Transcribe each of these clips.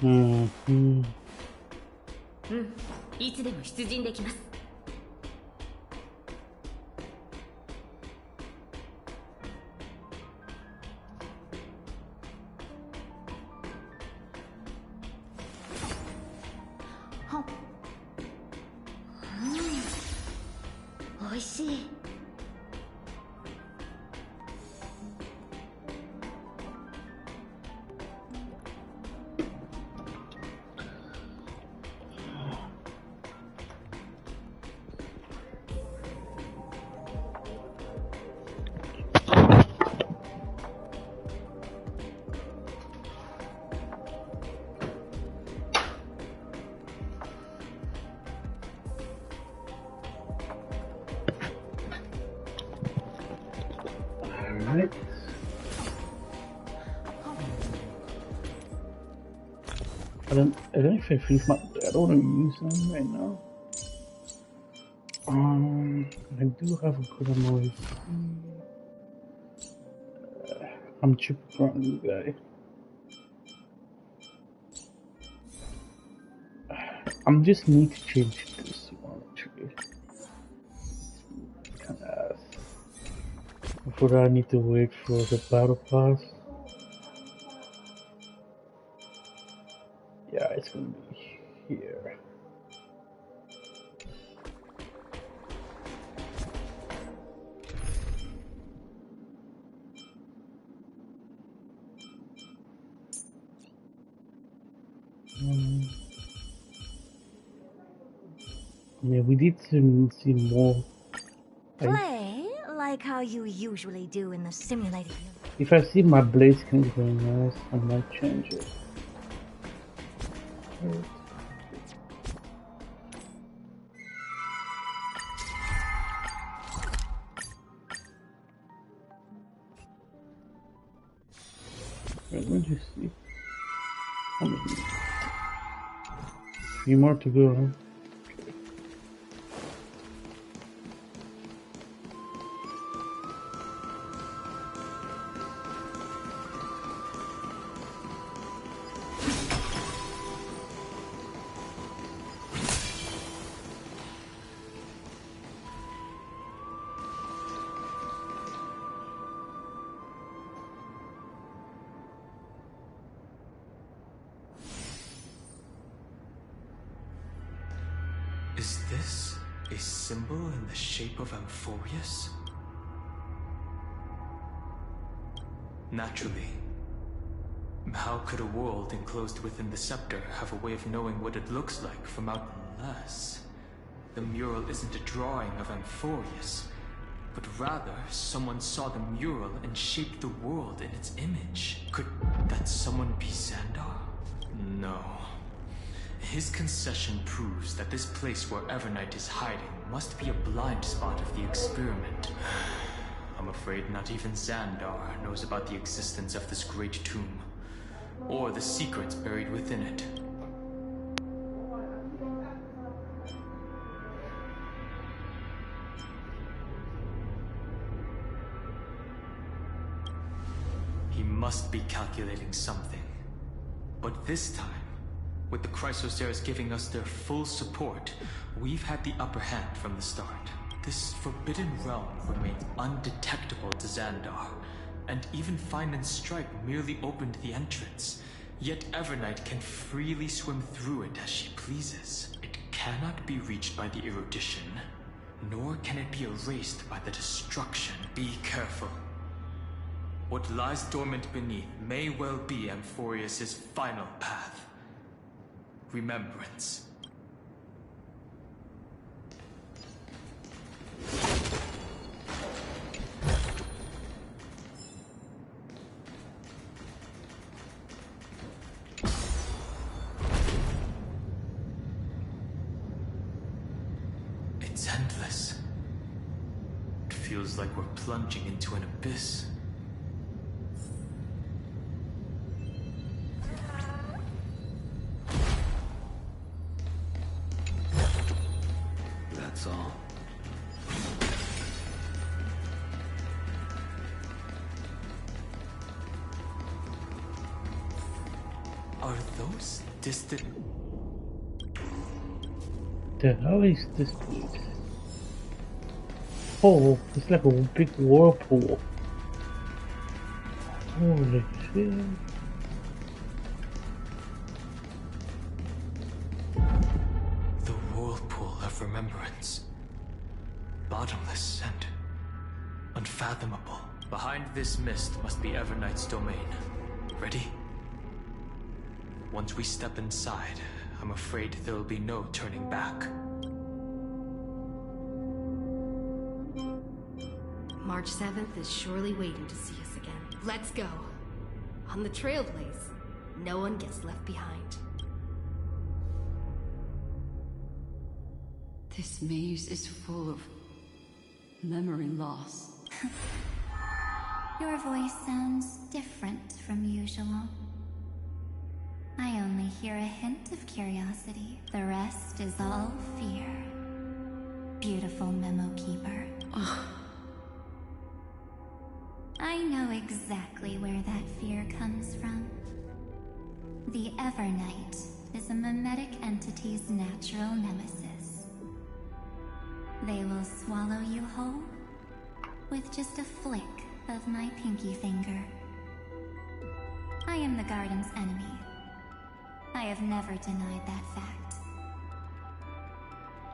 いつでも出陣できます。美味しい。I don't know if I finish my. I don't want to use them right now. I do have a good amount. I'm cheap currently, guy. I'm just need to change this one actually. Kind of. Before I need to wait for the battle pass. Yeah, it's gonna be here. Yeah, we did see more. Play like how you usually do in the simulated universe. If I see my blades can go nice, I might change it. Wait, let me just see. How many? A few more to go, huh? Is this a symbol in the shape of Amphorius? Naturally. How could a world enclosed within the scepter have a way of knowing what it looks like from out unless the mural isn't a drawing of Amphorius, but rather someone saw the mural and shaped the world in its image? Could that someone be Xandar? No. His concession proves that this place where Evernight is hiding must be a blind spot of the experiment. I'm afraid not even Xandar knows about the existence of this great tomb, or the secrets buried within it. He must be calculating something. But this time, with the Chrysoceres giving us their full support, we've had the upper hand from the start. This forbidden realm remained undetectable to Xandar, and even Fine and Stripe merely opened the entrance. Yet Evernight can freely swim through it as she pleases. It cannot be reached by the erudition, nor can it be erased by the destruction. Be careful. What lies dormant beneath may well be Amphorius' final path. Remembrance. It's endless. It feels like we're plunging into an abyss. That's all. Are those distant... The hell is this place? Oh, it's like a big whirlpool. Holy shit. The whirlpool of remembrance. Bottomless and unfathomable. Behind this mist must be Everknight's domain. Ready? Once we step inside, I'm afraid there will be no turning back. March 7th is surely waiting to see us again. Let's go. On the Trailblaze, no one gets left behind. This maze is full of memory loss. Your voice sounds different from usual. I only hear a hint of curiosity. The rest is all fear. Beautiful memo keeper. I know exactly where that fear comes from. The Evernight is a mimetic entity's natural nemesis. They will swallow you whole with just a flick of my pinky finger. I am the Garden's enemy. I have never denied that fact.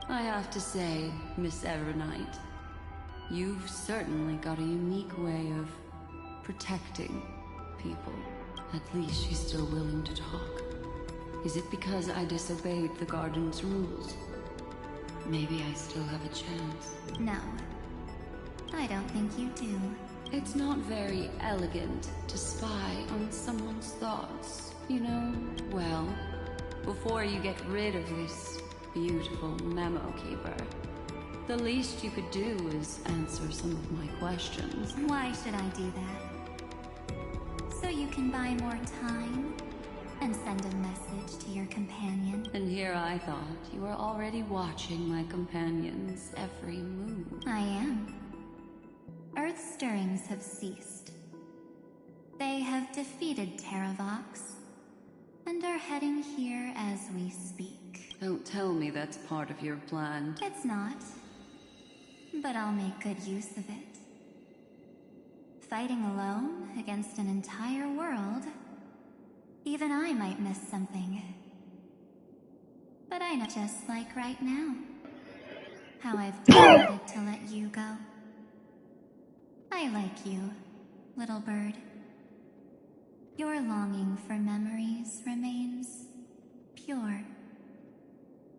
I have to say, Miss Evernight, you've certainly got a unique way of protecting people. At least she's still willing to talk. Is it because I disobeyed the Garden's rules? Maybe I still have a chance. No, I don't think you do. It's not very elegant to spy on someone's thoughts, you know? Well, before you get rid of this beautiful memo keeper, the least you could do is answer some of my questions. Why should I do that? So you can buy more time and send a message to your companion. And here I thought you were already watching my companion's every move. I am. Earth's stirrings have ceased. They have defeated Terravox and are heading here as we speak. Don't tell me that's part of your plan. It's not, but I'll make good use of it. Fighting alone against an entire world, even I might miss something. But I know, just like right now, how I've decided to let you go. I like you, little bird. Your longing for memories remains pure.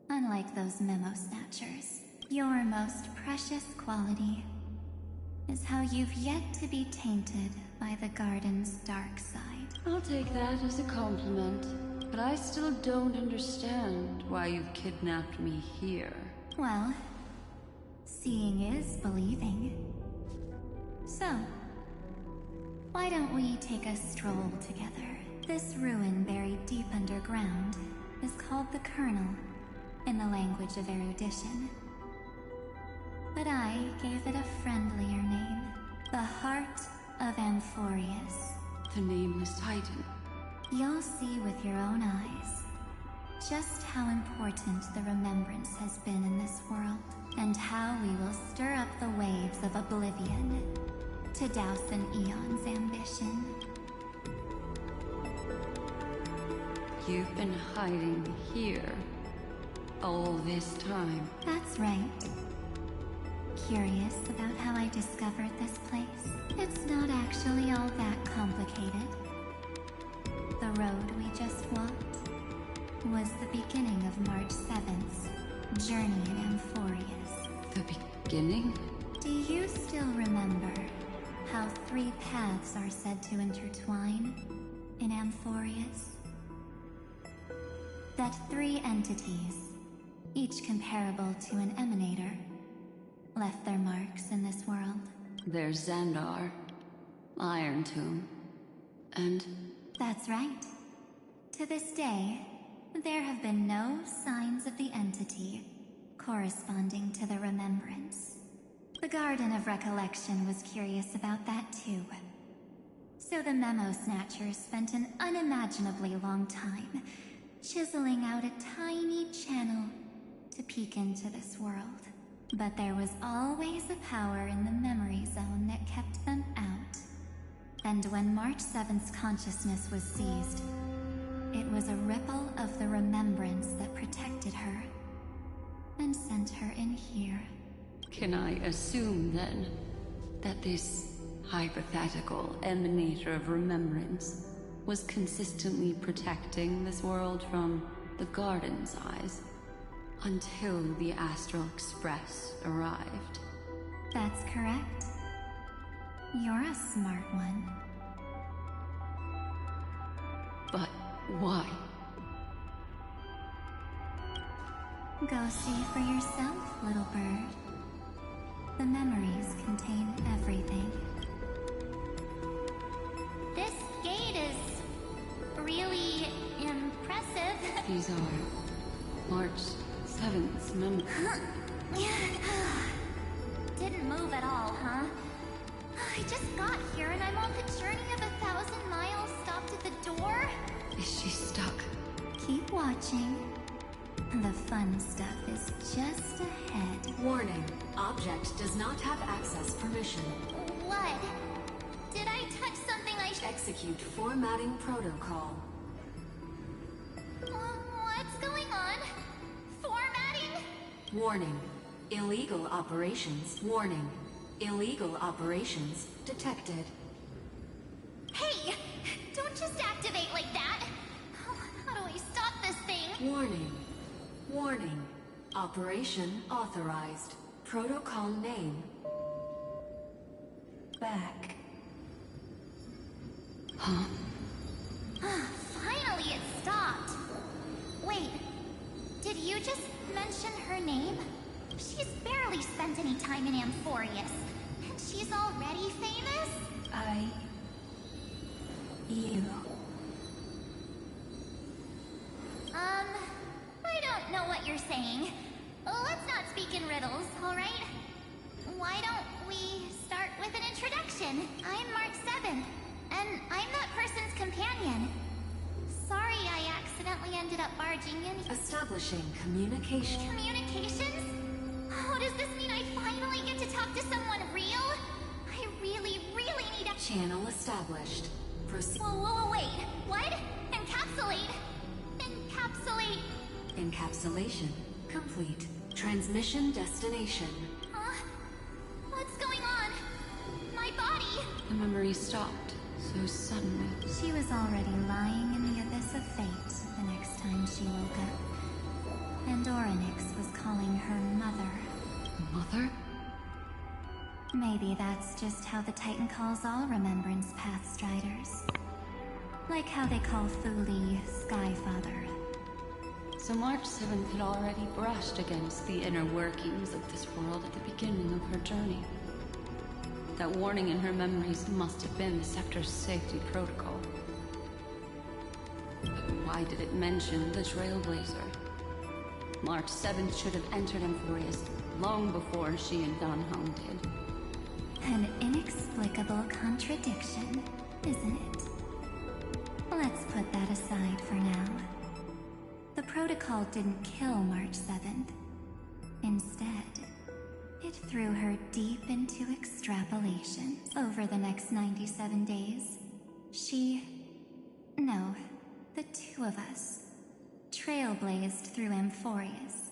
Unlike those memo snatchers, your most precious quality is how you've yet to be tainted by the Garden's dark side. I'll take that as a compliment, but I still don't understand why you've kidnapped me here. Well, seeing is believing. So, why don't we take a stroll together? This ruin buried deep underground is called the Kernel in the language of erudition. But I gave it a friendlier name, the Heart of Amphorius. The Nameless Titan. You'll see with your own eyes just how important the remembrance has been in this world, and how we will stir up the waves of oblivion to douse an eon's ambition. You've been hiding here all this time. That's right. Curious about how I discovered this place? It's not actually all that complicated. The road we just walked was the beginning of March 7th's journey in Amphorius. The beginning? Do you still remember how 3 paths are said to intertwine in Amphorius? That 3 entities, each comparable to an emanator, left their marks in this world. There's Xandar, Iron Tomb, and... That's right. To this day, there have been no signs of the entity corresponding to the remembrance. The Garden of Recollection was curious about that too. So the Memo Snatchers spent an unimaginably long time chiseling out a tiny channel to peek into this world. But there was always a power in the memory zone that kept them out. And when March 7th's consciousness was seized, it was a ripple of the remembrance that protected her and sent her in here. Can I assume, then, that this hypothetical emanator of remembrance was consistently protecting this world from the Garden's eyes until the Astral Express arrived? That's correct. You're a smart one. But why? Go see for yourself, little bird. The memories contain everything. This gate is really impressive. These are March 7th's memories. Didn't move at all, huh? I just got here and I'm on the journey of 1,000 miles stopped at the door. Is she stuck? Keep watching. The fun stuff is just ahead. Warning. Object does not have access permission. What? Did I touch something I should... Execute formatting protocol. What's going on? Formatting? Warning. Illegal operations. Warning. Illegal operations detected. Hey! Don't just activate like that! How do I stop this thing? Warning. Warning. Operation authorized. Protocol name. Back. Huh? Finally it stopped! Wait, did you just mention her name? She's barely spent any time in Amphorius, and she's already famous? You. I don't know what you're saying. Let's not speak in riddles, alright? Why don't we start with an introduction? I'm Mark 7, and I'm that person's companion. Sorry I accidentally ended up barging in. Establishing communication. Communications? Oh, does this mean I finally get to talk to someone real? I really need a... Channel established. Proceed. Whoa, wait. What? Encapsulate. Encapsulate. Encapsulation complete. Transmission destination. Huh? What's going on? My body. The memory stopped so suddenly. She was already lying in the abyss of fate the next time she woke up. And Orynyx was calling her mother. Mother? Maybe that's just how the Titan calls all Remembrance Pathstriders. Like how they call Thule Skyfather. So March 7th had already brushed against the inner workings of this world at the beginning of her journey. That warning in her memories must have been the Scepter's safety protocol. But why did it mention the Trailblazer? March 7th should have entered Amphorius long before she and Dunham did. An inexplicable contradiction, isn't it? Let's put that aside for now. The protocol didn't kill March 7th. Instead, it threw her deep into extrapolation. Over the next 97 days, no, the two of us, trailblazed through Amphorius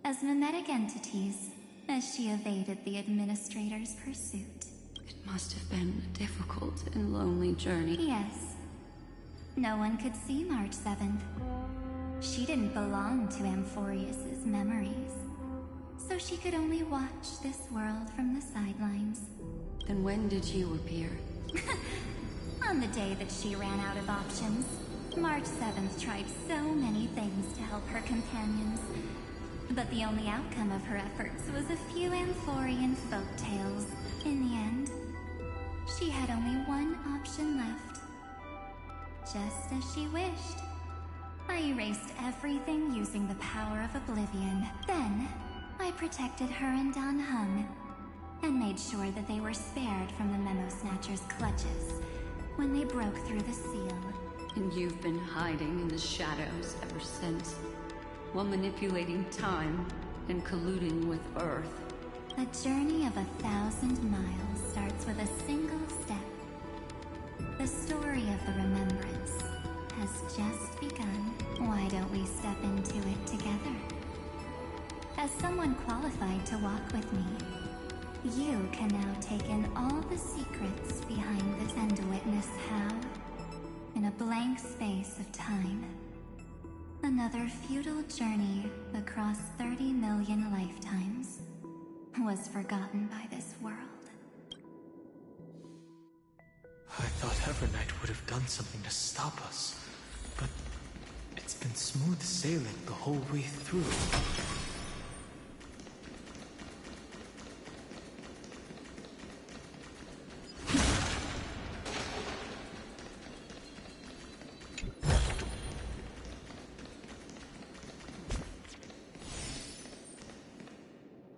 as mimetic entities as she evaded the Administrator's pursuit. It must have been a difficult and lonely journey. Yes. No one could see March 7th. She didn't belong to Amphorius's memories, so she could only watch this world from the sidelines. Then when did you appear? On the day that she ran out of options, March 7th tried so many things to help her companions. But the only outcome of her efforts was a few Amphorian folktales. In the end, she had only one option left. Just as she wished. I erased everything using the power of oblivion. Then, I protected her and Dunham, and made sure that they were spared from the Memo Snatcher's clutches. when they broke through the seal. And you've been hiding in the shadows ever since, while manipulating time and colluding with Earth. A journey of 1,000 miles starts with a single step. The story of the remembrance has just begun. Why don't we step into it together? As someone qualified to walk with me, you can now take in all the secrets behind this and witness how, in a blank space of time, another futile journey across 30 million lifetimes was forgotten by this world. I thought Evernight would have done something to stop us, but it's been smooth sailing the whole way through.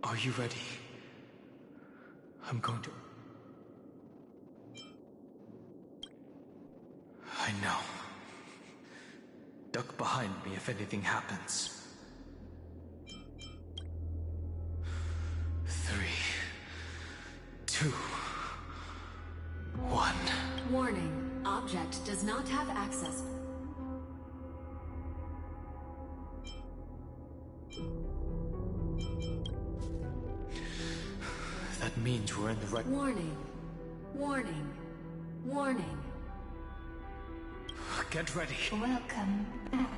Are you ready? I'm going to... I know. Duck behind me if anything happens. 3, 2, 1. Warning. Object does not have access. That means we're in the right... Warning. Warning. Warning. Get ready. Welcome back.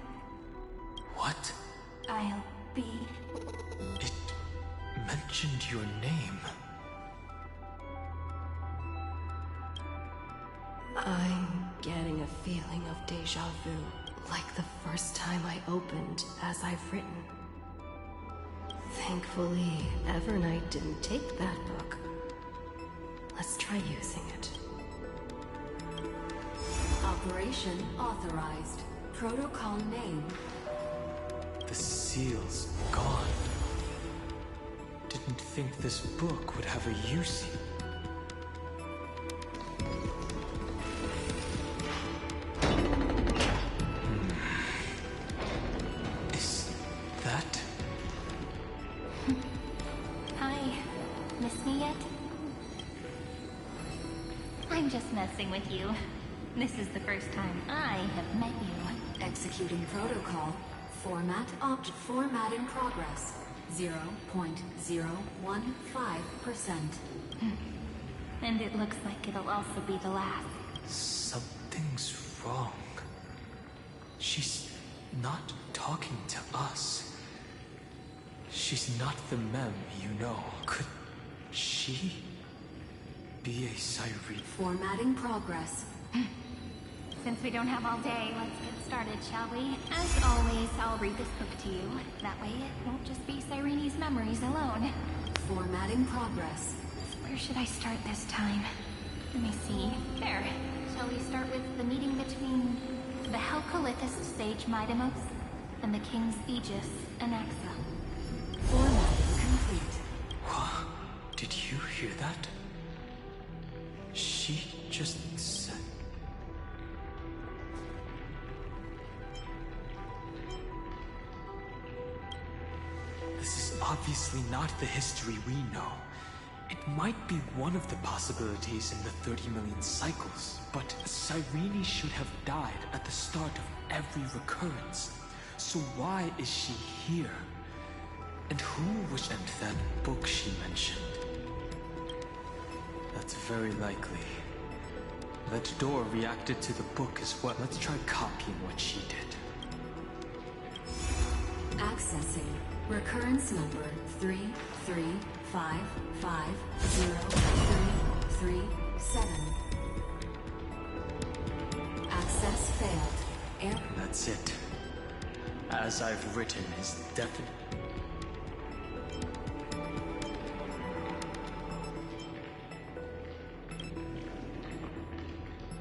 What? I'll be... It mentioned your name. I'm getting a feeling of deja vu, like the first time I opened as I've written. Thankfully, Evernight didn't take that book. Let's try using it. Operation authorized. Protocol name. The seal's gone. Didn't think this book would have a use. Is that... Hi. Miss me yet? I'm just messing with you. This is the first time I have met you. Executing protocol. Format in progress. 0.015%. And it looks like it'll also be the last. Something's wrong. She's not talking to us. She's not the mem you know. Could she be a Cyrene? Formatting progress. Since we don't have all day, let's get started, shall we? As always, I'll read this book to you. That way it won't just be Cyrene's memories alone. Formatting progress. Where should I start this time? Let me see. There. Shall we start with the meeting between the Helcolithist sage Midamos and the King's Aegis, Anaxa? Formatting complete. Huh? Did you hear that? She just said... This is obviously not the history we know. It might be one of the possibilities in the 30 million cycles, but Cyrene should have died at the start of every recurrence. So why is she here? And who was in that book she mentioned? That's very likely. That door reacted to the book as well. Let's try copying what she did. Accessing. Recurrence number 335503337. Access failed. Error. That's it. As I've written is definite.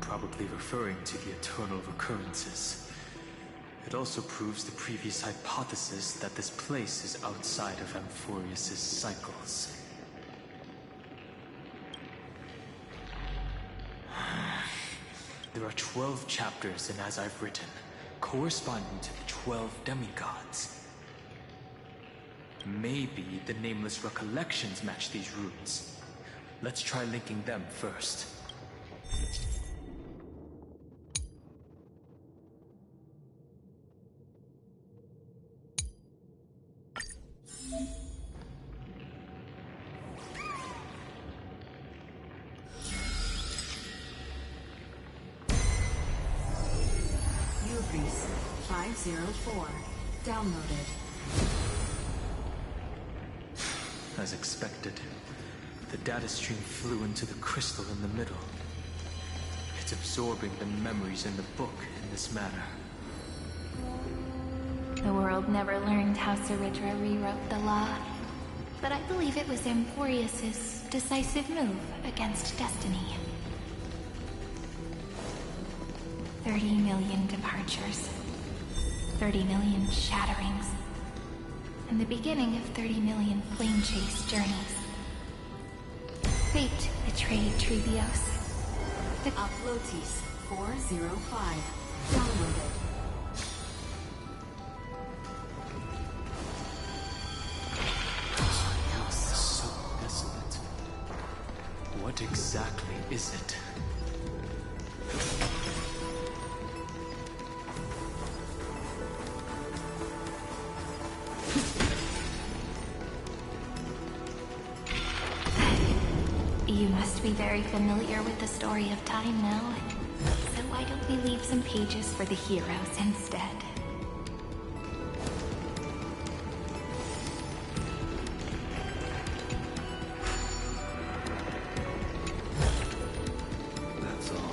Probably referring to the eternal recurrences. It also proves the previous hypothesis that this place is outside of Amphorius' cycles. There are 12 chapters, and as I've written, corresponding to the 12 demigods. Maybe the nameless recollections match these roots. Let's try linking them first. Ugress 504. Downloaded. As expected, the data stream flew into the crystal in the middle. It's absorbing the memories in the book in this manner. The world never learned how Saridra rewrote the law, but I believe it was Emporius' decisive move against destiny. 30 million departures, 30 million shatterings, and the beginning of 30 million flame chase journeys. Fate betrayed Trebios. Uplotis 405. Downloaded. So desolate. What exactly is it? You must be very familiar with the story of time now. So why don't we leave some pages for the heroes instead? That's all.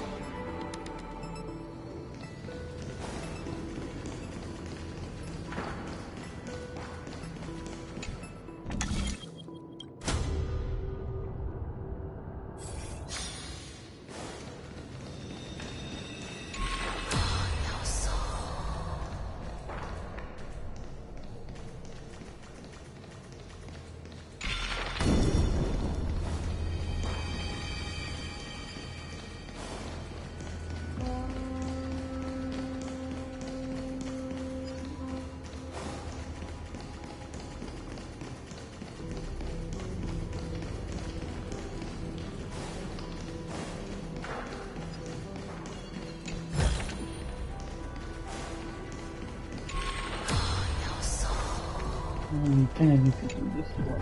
I think I need to do this one.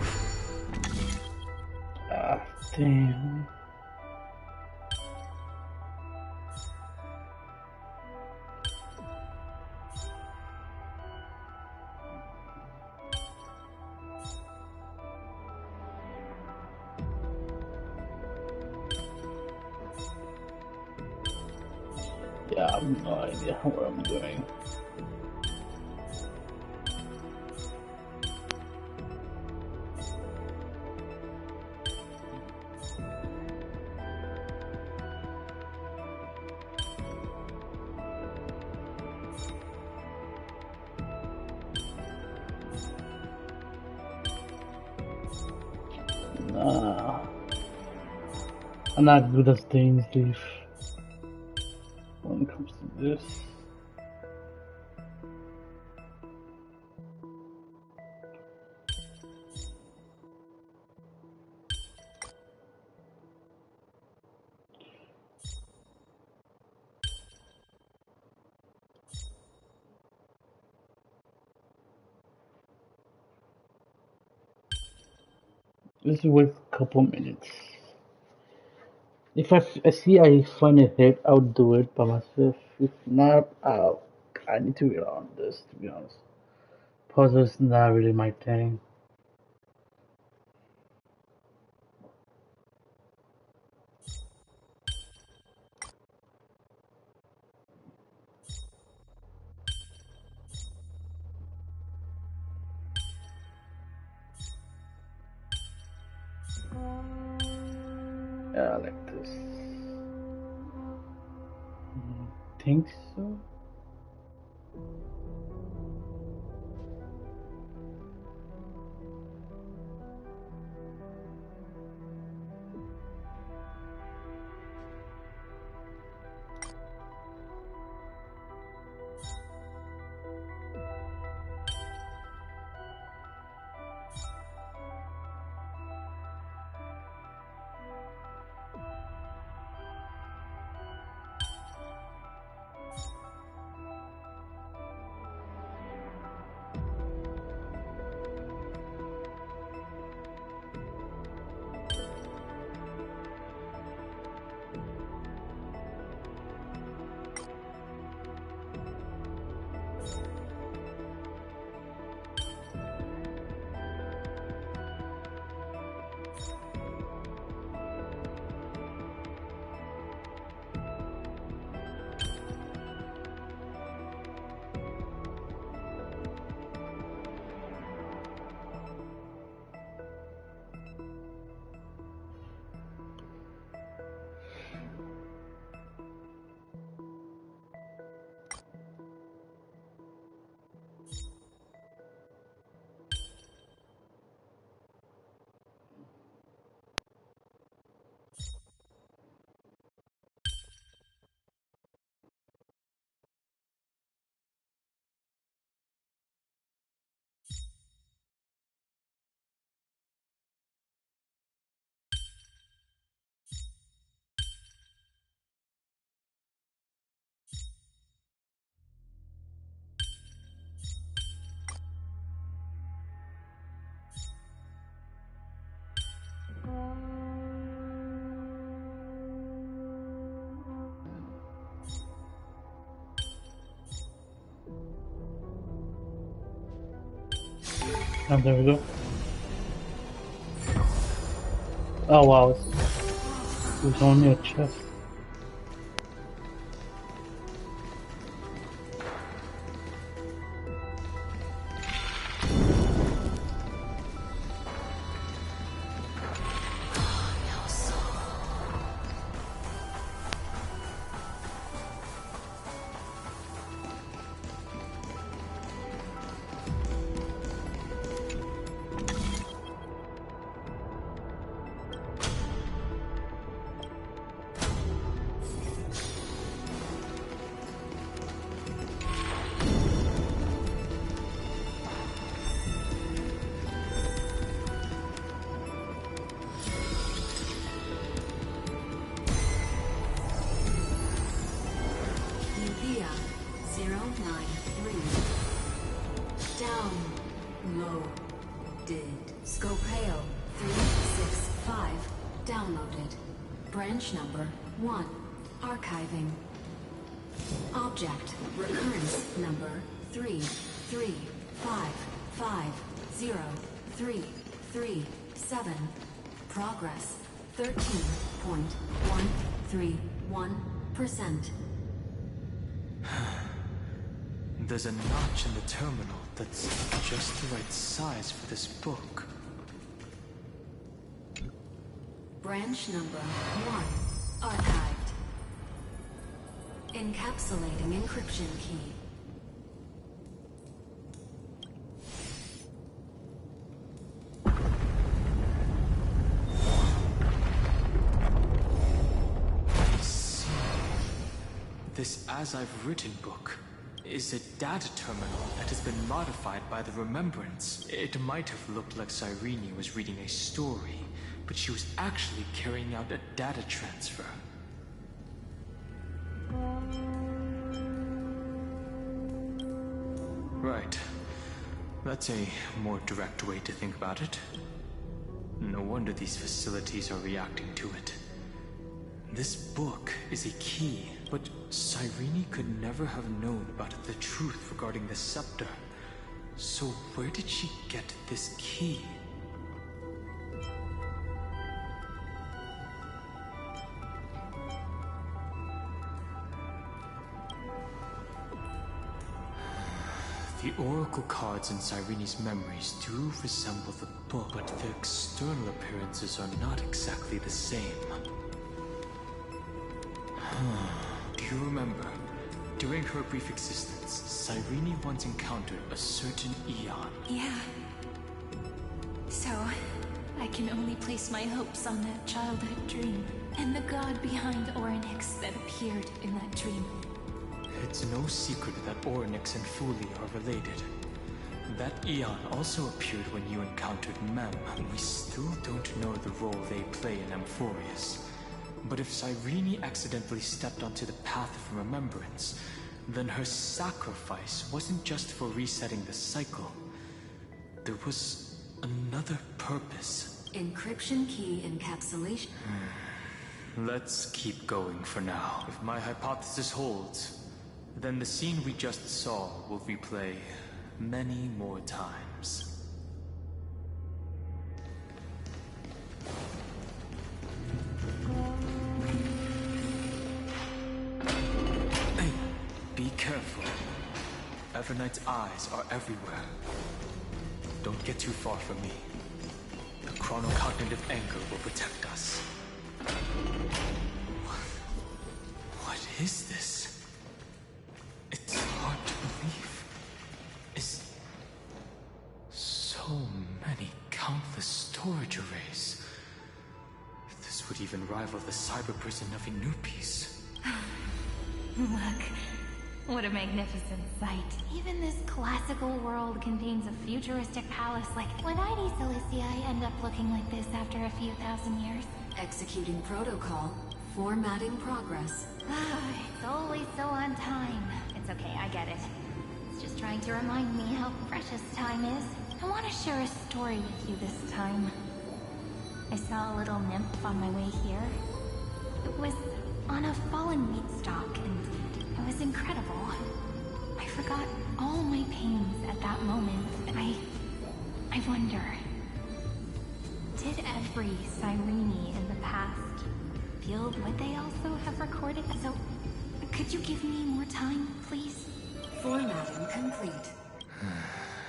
Ah, damn. Yeah, I have no idea what I'm doing. Nah, I'm not good at staying safe when it comes to this. Let's wait a couple minutes. If I see I find a hit, I'll do it by myself. If not, I need to get on this, to be honest. Puzzle's not really my thing. Yeah, I like this. Think so? And there we go. Oh wow, it's only a chest. Udea 093. Down. Low. Did. Scopeo 365. Downloaded. Branch number 1. Archiving. Object. Recurrence number 335503337. Progress 13.131%. There's a notch in the terminal that's just the right size for this book. Branch number 1. Archived. Encapsulating encryption key. I see. This As I've Written book is a data terminal that has been modified by the Remembrance. It might have looked like Cyrene was reading a story, but she was actually carrying out a data transfer. Right. That's a more direct way to think about it. No wonder these facilities are reacting to it. This book is a key, but Cyrene could never have known about the truth regarding the scepter. So where did she get this key? The oracle cards in Cyrene's memories do resemble the book, but their external appearances are not exactly the same. Do you remember? During her brief existence, Cyrene once encountered a certain Eon. Yeah. So, I can only place my hopes on that childhood dream, and the god behind Orynyx that appeared in that dream. It's no secret that Orynyx and Fuli are related. That Eon also appeared when you encountered Mem. We still don't know the role they play in Amphorius. But if Cyrene accidentally stepped onto the path of remembrance, then her sacrifice wasn't just for resetting the cycle. There was another purpose. Encryption key encapsulation. Let's keep going for now. If my hypothesis holds, then the scene we just saw will replay many more times. Hey, be careful. Everknight's eyes are everywhere. Don't get too far from me. The chronocognitive anchor will protect us. What is this? It's hard to believe. Is so many countless storage arrays. This would even rival the cyber prison of Inupis. Look, what a magnificent sight. Even this classical world contains a futuristic palace like... Would ID Cilicia end up looking like this after a few thousand years? Executing protocol. Formatting progress. It's always so on time. It's okay, I get it. It's just trying to remind me how precious time is. I want to share a story with you this time. I saw a little nymph on my way here. It was on a fallen meat stalk, and it was incredible. I forgot all my pains at that moment. every Cyrene in the past feel would they also have recorded? So, could you give me more time, please? Formatting complete.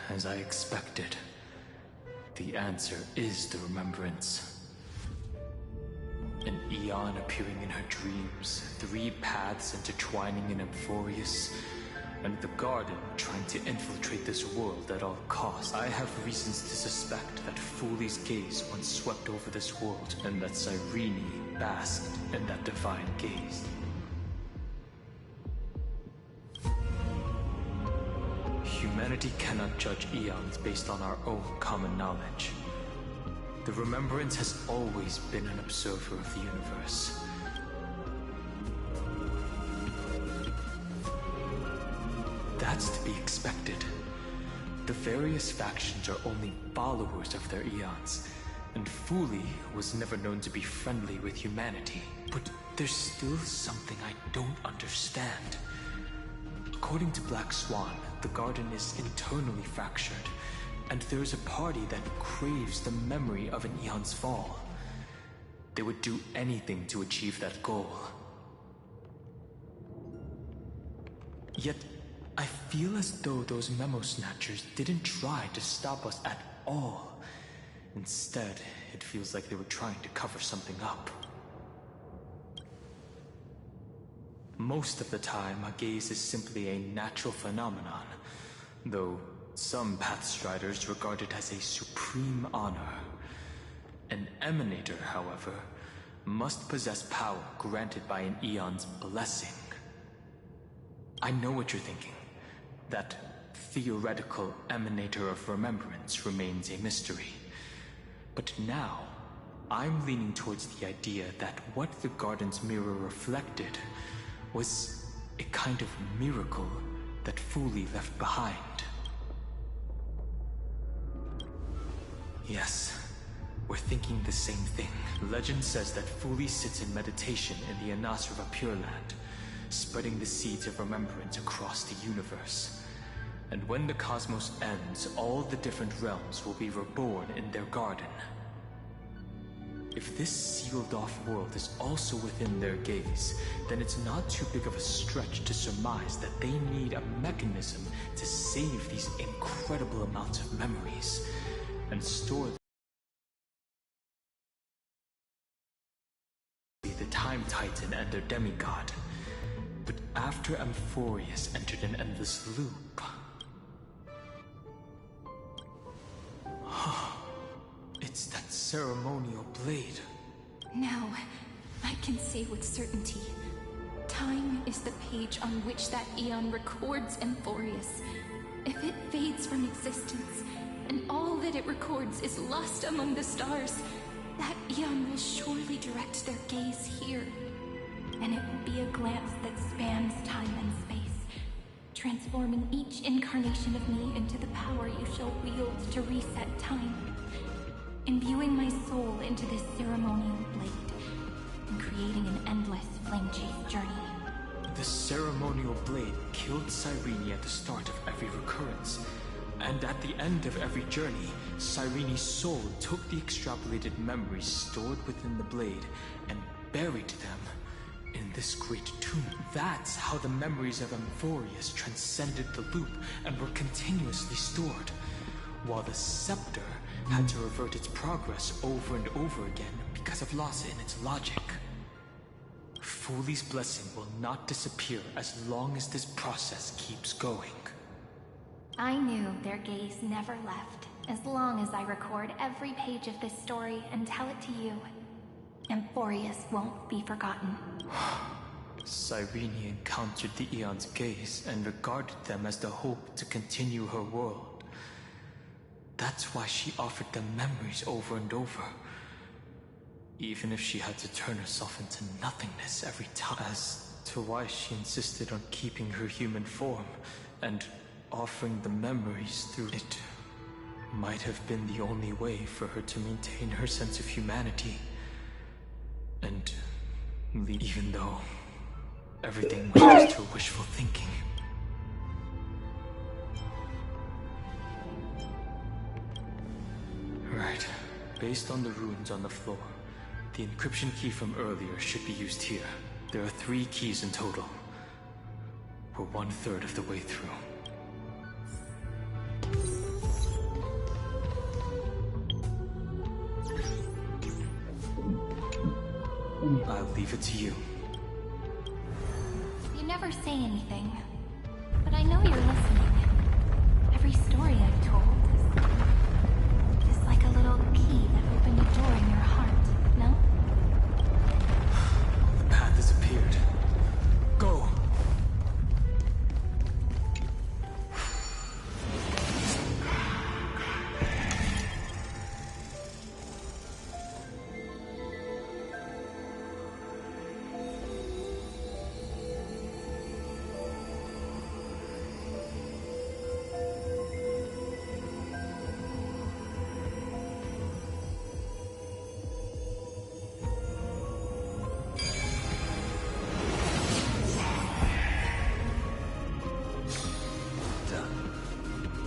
As I expected, the answer is the remembrance. An eon appearing in her dreams, 3 paths intertwining in Amphorius, and the Garden trying to infiltrate this world at all costs. I have reasons to suspect that Foolie's gaze once swept over this world, and that Cyrene basked in that divine gaze. Humanity cannot judge eons based on our own common knowledge. The Remembrance has always been an observer of the universe. That's to be expected. The various factions are only followers of their eons, and Foolie was never known to be friendly with humanity. But there's still something I don't understand. According to Black Swan, the Garden is internally fractured, and there's a party that craves the memory of an eon's fall. They would do anything to achieve that goal. Yet, I feel as though those memo snatchers didn't try to stop us at all. Instead, it feels like they were trying to cover something up. Most of the time, a gaze is simply a natural phenomenon, though some Pathstriders regard it as a supreme honor. An Emanator, however, must possess power granted by an eon's blessing. I know what you're thinking. That theoretical Emanator of Remembrance remains a mystery. But now, I'm leaning towards the idea that what the Garden's mirror reflected was a kind of miracle that Foolie left behind. Yes, we're thinking the same thing. Legend says that Foolie sits in meditation in the Anasrava Pure Land, spreading the seeds of remembrance across the universe. And when the cosmos ends, all the different realms will be reborn in their garden. If this sealed-off world is also within their gaze, then it's not too big of a stretch to surmise that they need a mechanism to save these incredible amounts of memories and store them. The Time Titan and their demigod. But after Amphorius entered an endless loop... It's that ceremonial blade. Now, I can say with certainty. Time is the page on which that eon records Amphorius. If it fades from existence, and all that it records is lost among the stars, that eon will surely direct their gaze here. And it will be a glance that spans time and space, transforming each incarnation of me into the power you shall wield to reset time. Imbuing my soul into this ceremonial blade, and creating an endless flame chase journey. The ceremonial blade killed Cyrene at the start of every recurrence, and at the end of every journey, Cyrene's soul took the extrapolated memories stored within the blade and buried them in this great tomb. That's how the memories of Amphorius transcended the loop and were continuously stored, while the scepter had to revert its progress over and over again because of loss in its logic. Foolie's blessing will not disappear as long as this process keeps going. I knew their gaze never left, as long as I record every page of this story and tell it to you. Amphorius won't be forgotten. Cyrene encountered the Eon's gaze and regarded them as the hope to continue her world. That's why she offered them memories over and over. Even if she had to turn herself into nothingness every time. As to why she insisted on keeping her human form and offering the memories through it. Might have been the only way for her to maintain her sense of humanity. And even though everything was just her wishful thinking. Right. Based on the runes on the floor, the encryption key from earlier should be used here. There are 3 keys in total. We're 1/3 of the way through. I'll leave it to you. You never say anything, but I know you're listening. Every story I've told is like a little key that opened a door in your heart, no? The path has appeared. Go!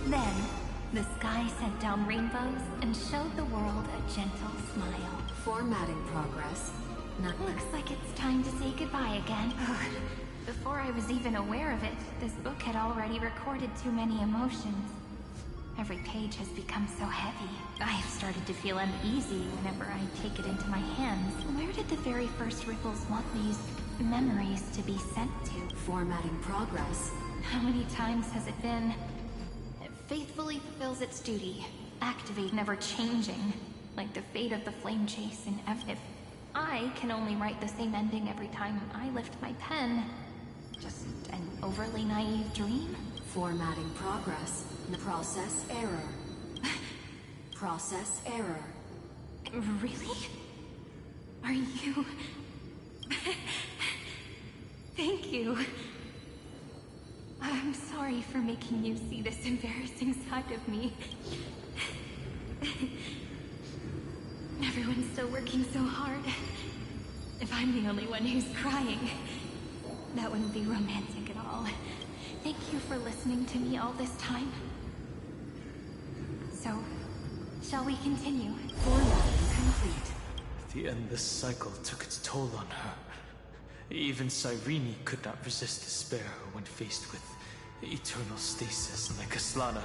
Then, the sky sent down rainbows and showed the world a gentle smile. Formatting progress. Looks like it's time to say goodbye again. Before I was even aware of it, this book had already recorded too many emotions. Every page has become so heavy. I have started to feel uneasy whenever I take it into my hands. Where did the very first ripples want these memories to be sent to? Formatting progress. How many times has it been? It faithfully fulfills its duty. Activate, never changing. Like the fate of the flame chase in If I can only write the same ending every time I lift my pen. Just an overly naive dream? Formatting progress. Process error. Process error. Really? Are you... Thank you. I'm sorry for making you see this embarrassing side of me. Everyone's still working so hard. If I'm the only one who's crying, that wouldn't be romantic at all. Thank you for listening to me all this time. So, shall we continue? Formatting complete. The endless cycle took its toll on her. Even Cyrene could not resist despair when faced with eternal stasis like Aslana.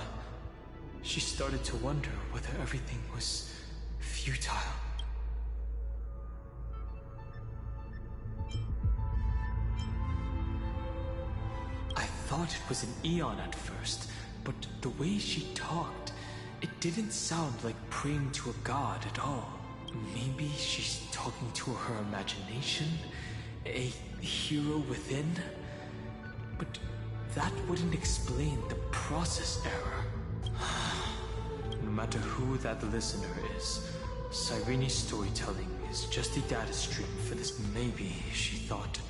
She started to wonder whether everything was futile. I thought it was an Eon at first, but the way she talked, it didn't sound like praying to a god at all. Maybe she's talking to her imagination? A hero within? But that wouldn't explain the process error. No matter who that listener is, Cyrene's storytelling is just a data stream for this maybe, she thought.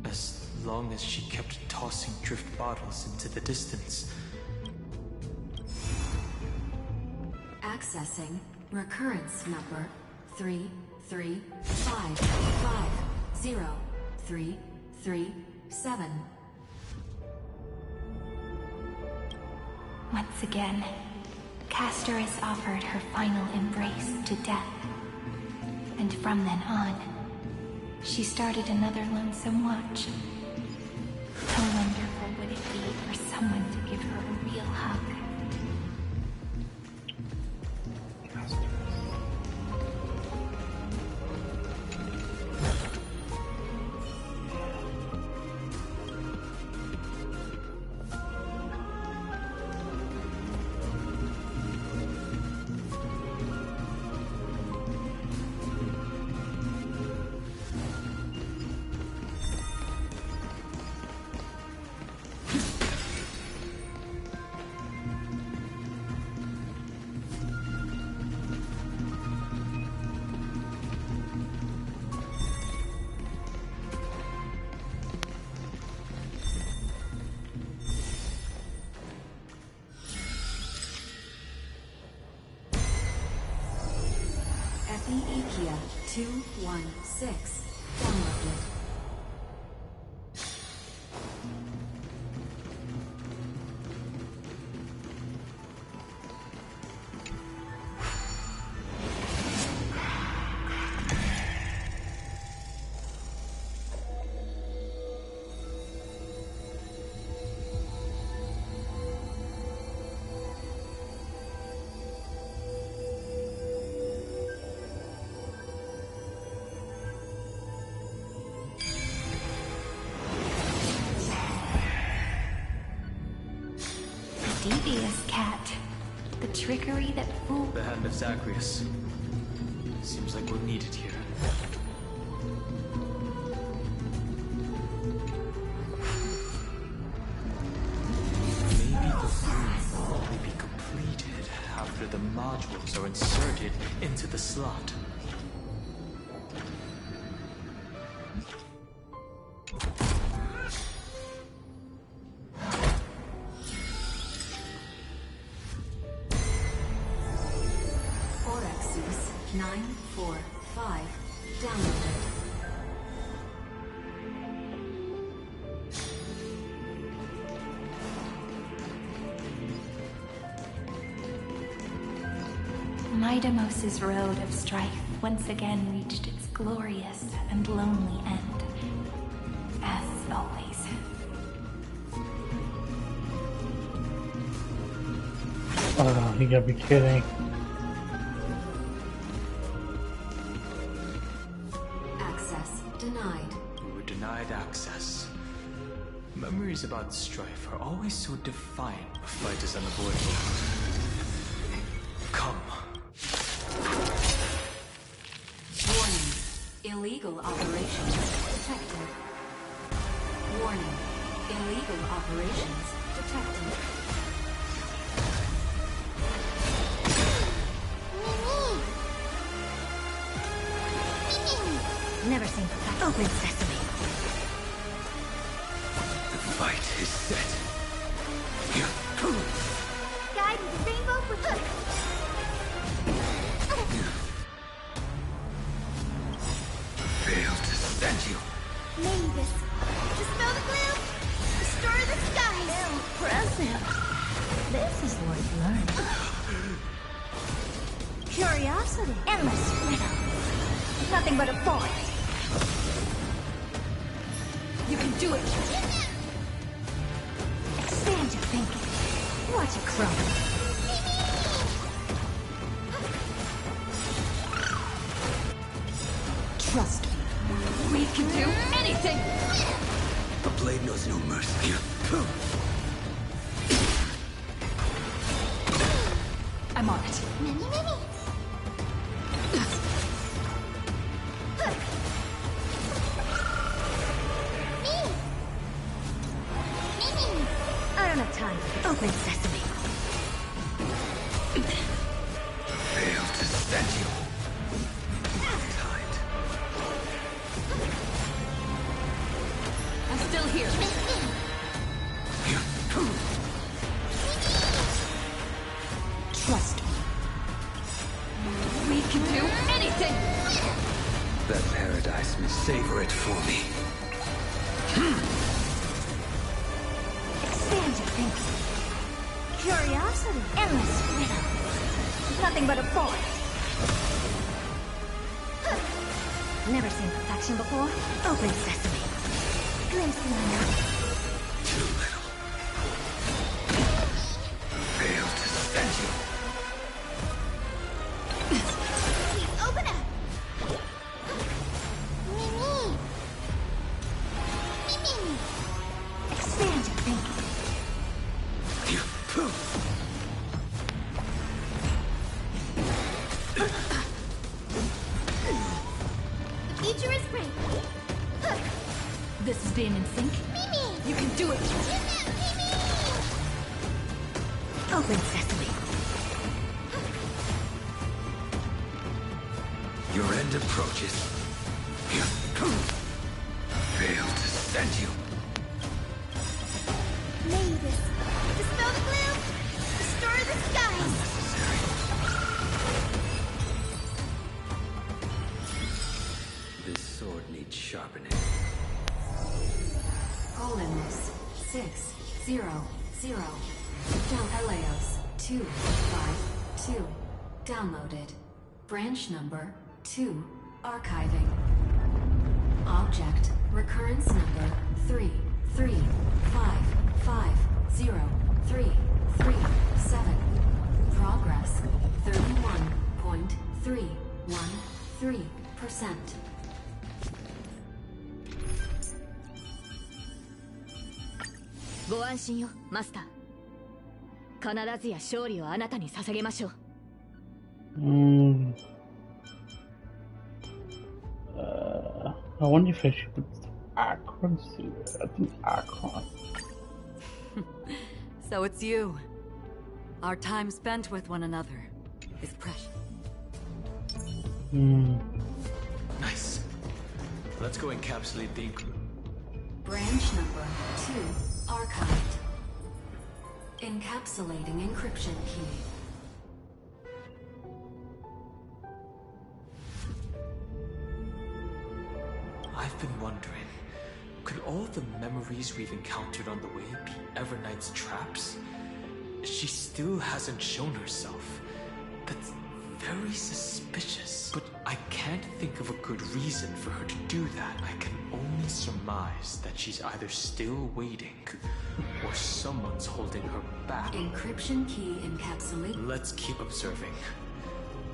As long as she kept tossing drift bottles into the distance. Accessing recurrence number 335503337. Once again, Castorus offered her final embrace to death. And from then on, she started another lonesome watch. How wonderful would it be for someone to give her a real hug? Epiikia 216 downloaded. this cat. The trickery that fooled... The hand of Zagreus. Seems like we'll need it here. Maybe the room will only be completed after the modules are inserted into the slot. Orexis 945 downloaded. Midamos's road of strife once again reached its glorious and lonely end. As always. Oh, you gotta be kidding. Access denied. We were denied access. Memories about strife are always so defiant. A fight is unavoidable. Come. Warning. Illegal operations detected. Warning. Illegal operations detected. Never seen that. Open sesame. The fight is set. Guide the rainbow with hook. Failed to stand you. Mavis, dispel the gloom. Destroy the skies. Impressive. This is worth learning. Curiosity. Endless riddle. Nothing but a forest. You can do it. Expand your thinking. Watch it crumble. Trust me. We can do anything. The blade knows no mercy. I'm on it. I don't have time. Open sesame. Failed to stand you. Tied. I'm still here. Trust me. We can do anything. That paradise may savor it for me. Expand your thinking. Curiosity. Endless riddle. Nothing but a forest. Never seen perfection before. Open sesame. Glimpse the unknown. Too little. Failed to stand you. Please open up. Expand your thinking. The future is great. This is being in sync. You can do it. Open sesame. Your end approaches. Failed to stand you. Mavis, dispel the gloom. Destroy the skies. Unnecessary. This sword needs sharpening. Columnus 600. Down Eleos 252. Downloaded. Branch number 2. Archiving. Object recurrence number 335503337. Progress 31.313%. Go 安心よ、マスター。必ずや勝利をあなたに捧げましょう。I wonder if I should put Akron to I think Akron. So it's you. Our time spent with one another is precious. Nice. Let's go encapsulate the Branch number 2 archived. Encapsulating encryption key. I've been wondering, could all the memories we've encountered on the way be Everknight's traps? She still hasn't shown herself. That's very suspicious. But I can't think of a good reason for her to do that. I can only surmise that she's either still waiting, or someone's holding her back. Encryption key encapsulate. Let's keep observing.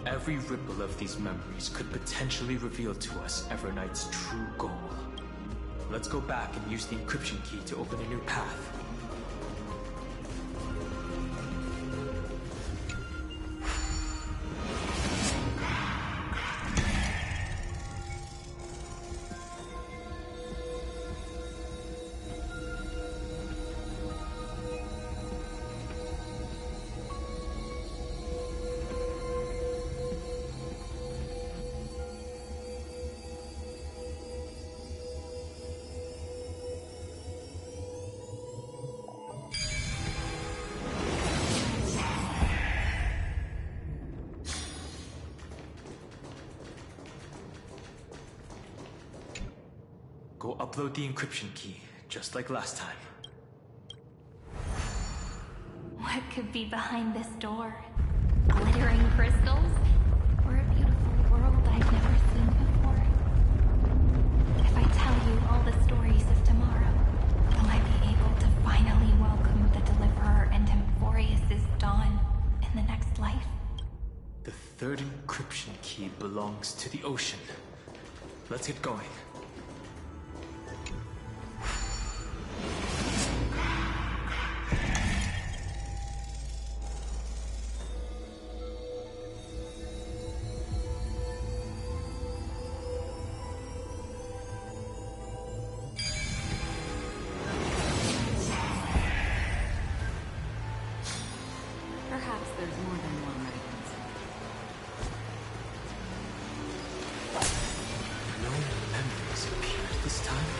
Every ripple of these memories could potentially reveal to us Everknight's true goal. Let's go back and use the encryption key to open a new path. Go upload the encryption key, just like last time. What could be behind this door? Glittering crystals? Or a beautiful world I've never seen before? If I tell you all the stories of tomorrow, will I be able to finally welcome the Deliverer and Emphorius' dawn in the next life? The third encryption key belongs to the ocean. Let's get going. Perhaps there's more than one right answer. No memories appeared this time.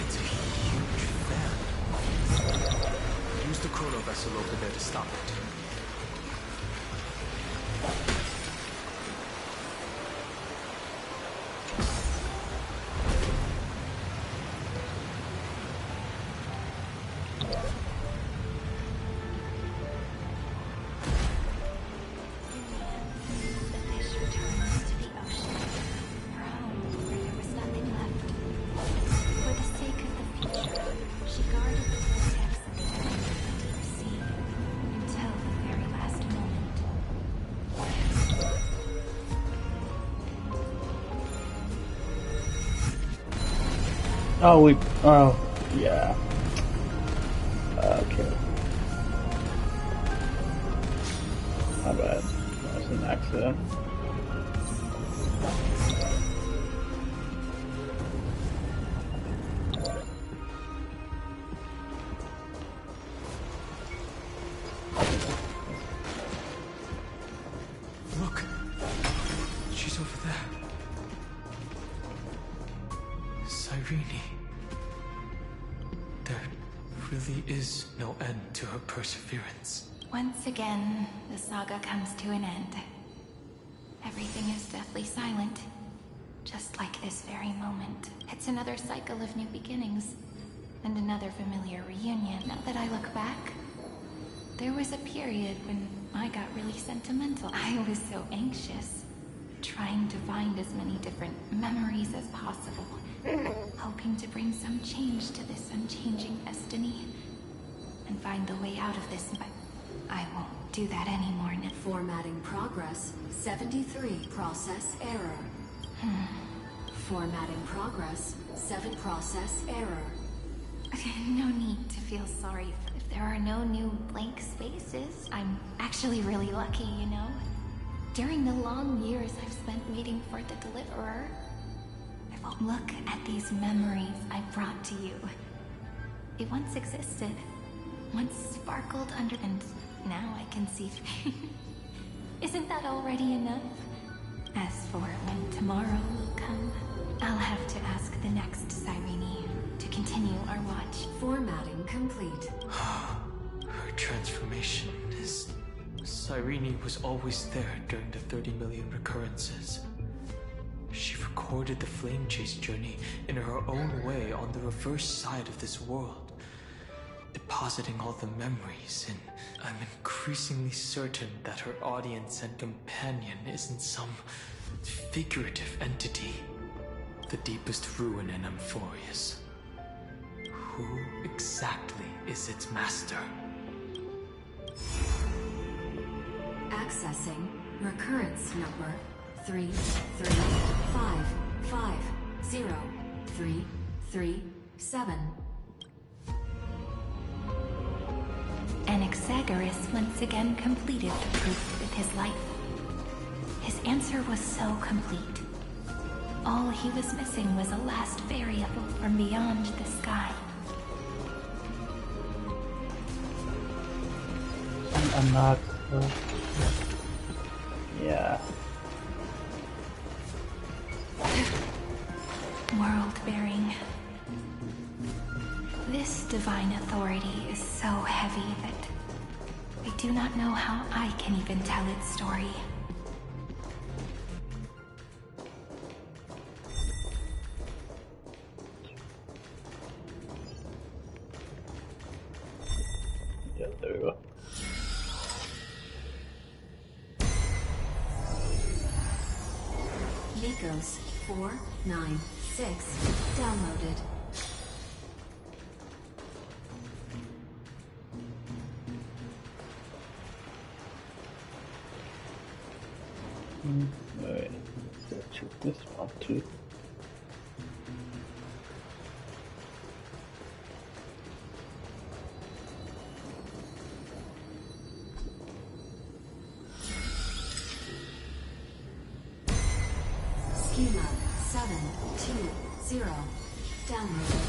It's a huge fan. Use the chrono vessel over there to stop it. The fish returns to the ocean, her home where there was nothing left. For the sake of the future, she guarded the vortex of the deep sea until the very last moment. Oh, yeah. Okay. My bad. That was an accident. Look! She's over there. Cyrene. There really is no end to her perseverance. Once again, the saga comes to an end. Everything is deathly silent, just like this very moment. It's another cycle of new beginnings, and another familiar reunion. Now that I look back, there was a period when I got really sentimental. I was so anxious, trying to find as many different memories as possible, hoping to bring some change to this unchanging destiny, and find the way out of this, but I won't. do that anymore. Formatting progress 73. Process error. Formatting progress 7. Process error. No need to feel sorry if there are no new blank spaces. I'm actually really lucky, you know? During the long years I've spent waiting for the deliverer, look at these memories I brought to you. It once existed, once sparkled under, and now I can see. Isn't that already enough? As for when tomorrow will come, I'll have to ask the next Cyrene to continue our watch. Formatting complete. Her transformation is... Cyrene was always there during the 30 million recurrences. She recorded the Flame Chase journey in her own way on the reverse side of this world, depositing all the memories, and I'm increasingly certain that her audience and companion isn't some figurative entity, the deepest ruin in Amphorius. Who exactly is its master? Accessing recurrence number 335503337. Anaxagoras once again completed the proof with his life. His answer was so complete. All he was missing was a last variable from beyond the sky. I'm not. Yeah. World-bearing. This divine authority is so heavy that I do not know how I can even tell its story. Yeah, there we go. Nikos 496 downloaded. Alright, let's check this one too. Schema 720 downloaded.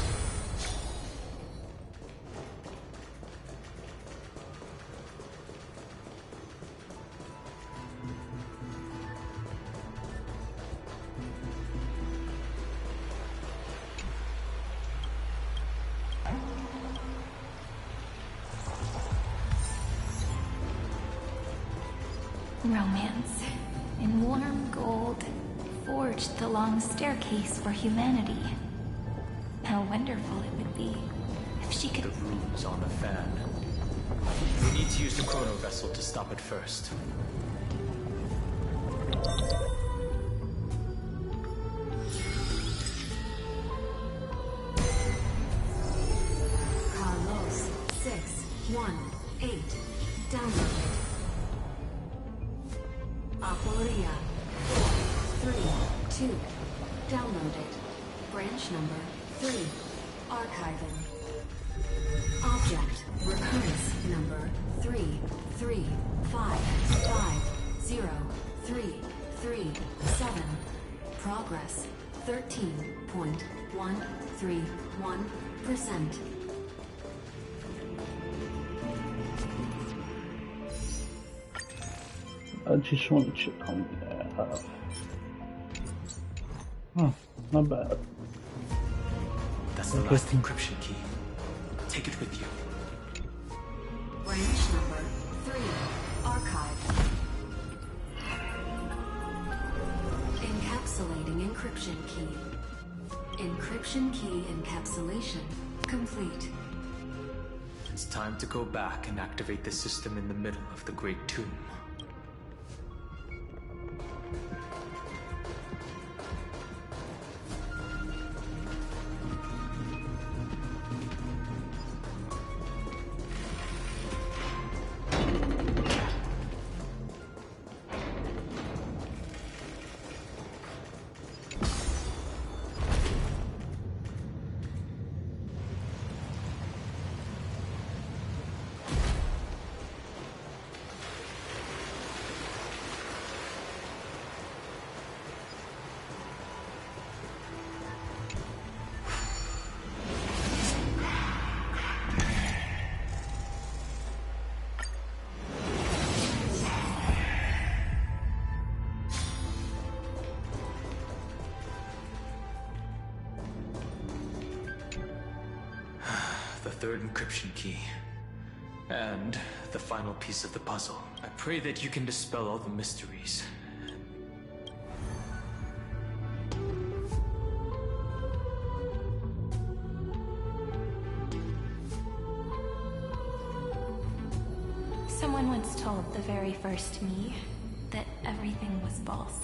Romance, in warm gold, forged the long staircase for humanity. How wonderful it would be if she could... The rune's on the fan. We need to use the chrono vessel to stop it first. Carlos 618 downloaded. Aporia 432 downloaded. Branch number 3 archiving. Object recurrence number 335503337. Progress 13.131%. I just want to check how many I have. Huh, not bad. That's the last encryption key. Take it with you. Branch number 3 archive. Encapsulating encryption key. Encryption key encapsulation complete. It's time to go back and activate the system in the middle of the Great Tomb. the third encryption key. And the final piece of the puzzle. I pray that you can dispel all the mysteries. Someone once told the very first me that everything was false.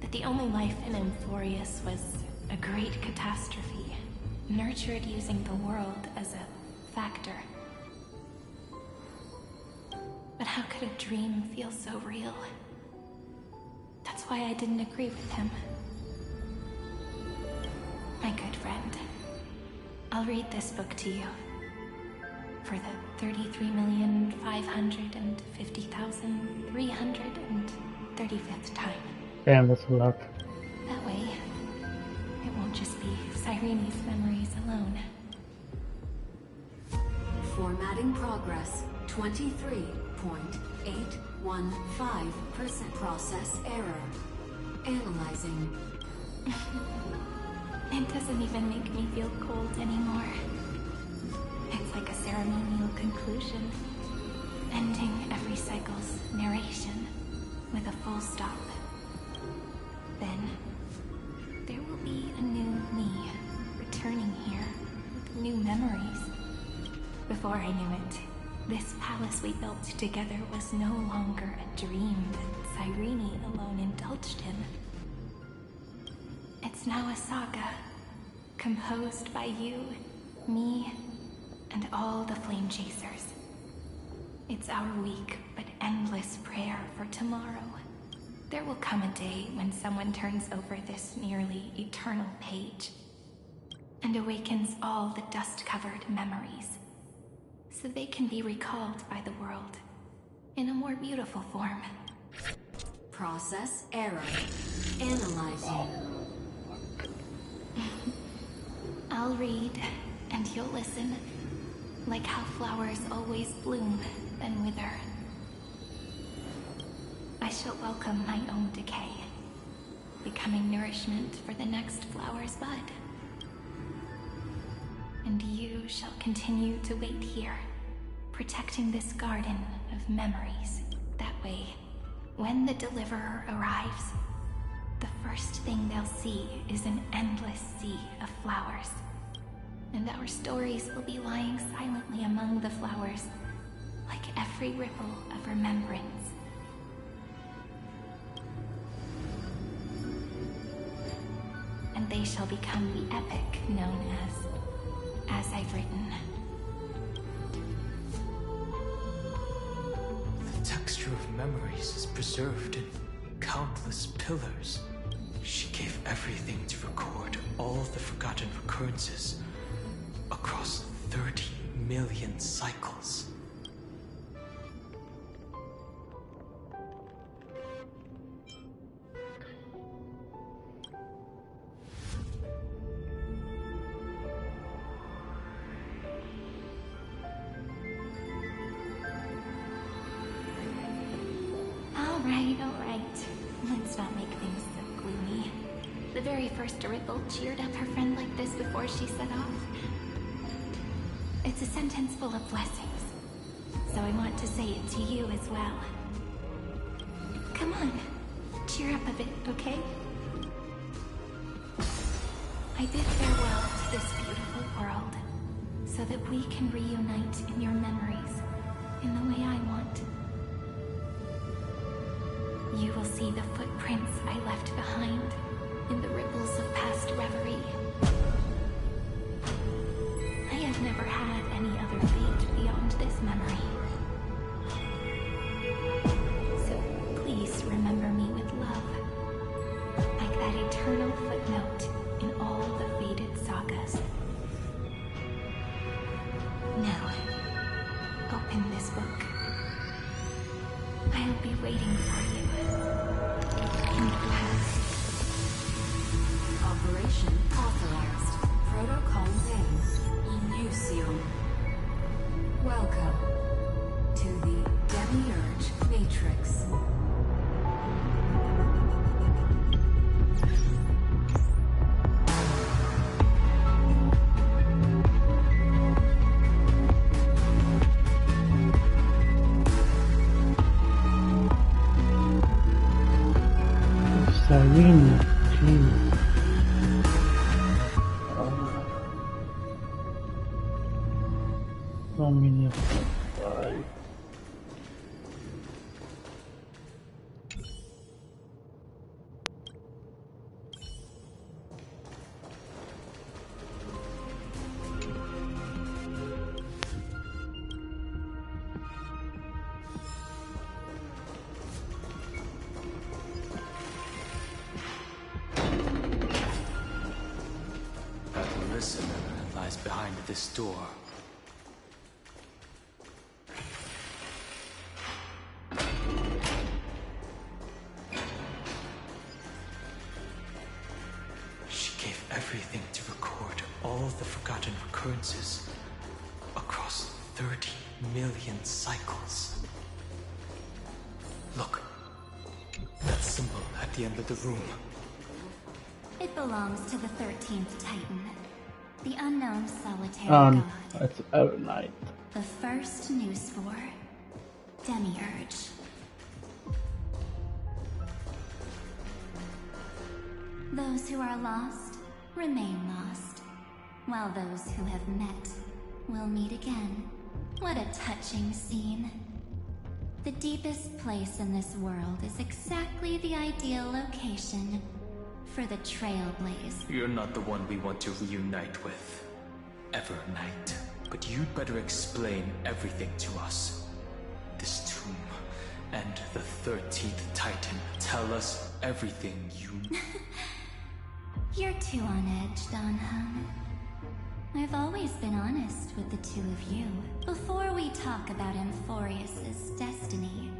That the only life in Amphorius was a great catastrophe, nurtured using the world as a factor. But how could a dream feel so real? That's why I didn't agree with him. My good friend, I'll read this book to you. For the 33,550,335th time. Damn, that's a lot. That way, it won't just be Cyrene's memories alone. Formatting progress 23.815%. Process error. Analyzing. It doesn't even make me feel cold anymore. It's like a ceremonial conclusion, ending every cycle's narration with a full stop. Then, there will be a new me returning here with new memories. Before I knew it, this palace we built together was no longer a dream that Cyrene alone indulged in. It's now a saga, composed by you, me, and all the flame chasers. It's our weak but endless prayer for tomorrow. There will come a day when someone turns over this nearly eternal page and awakens all the dust-covered memories, so they can be recalled by the world in a more beautiful form. Process error. Analyzing. I'll read, and you'll listen. Like how flowers always bloom, then wither. I shall welcome my own decay, becoming nourishment for the next flower's bud. And you shall continue to wait here, protecting this garden of memories. That way, when the Deliverer arrives, the first thing they'll see is an endless sea of flowers. And our stories will be lying silently among the flowers, like every ripple of remembrance. And they shall become the epic known as I've written. The texture of memories is preserved in countless pillars. She gave everything to record all the forgotten recurrences across 30 million cycles. All right. Let's not make things so gloomy. The very first ripple cheered up her friend like this before she set off. It's a sentence full of blessings, so I want to say it to you as well. Come on, cheer up a bit, okay? I bid farewell to this beautiful world, so that we can reunite in your memories, in the way I want. You will see the footprints I left behind, in the ripples of past reverie. I have never had any other fate beyond this memory. So please remember me with love, like that eternal footnote in all the faded sagas. Now, open this book. I'll be waiting for you in the past. Operation authorized. Protocol name, Lucium. Welcome to the Demiurge Matrix. So many of them. Why? The listener lies behind this door. She gave everything to record all the forgotten recurrences across 30 million cycles. Look, that symbol at the end of the room. It belongs to the 13th Titan, the unknown solitary god. It's every night. The first news for Demiurge. Those who are lost remain lost, while those who have met will meet again. What a touching scene. The deepest place in this world is exactly the ideal location for the Trailblaze. You're not the one we want to reunite with, Evernight. But you'd better explain everything to us. This tomb and the 13th Titan. Tell us everything you... You're too on edge, Donham. I've always been honest with the two of you. Before we talk about Amphorius's destiny,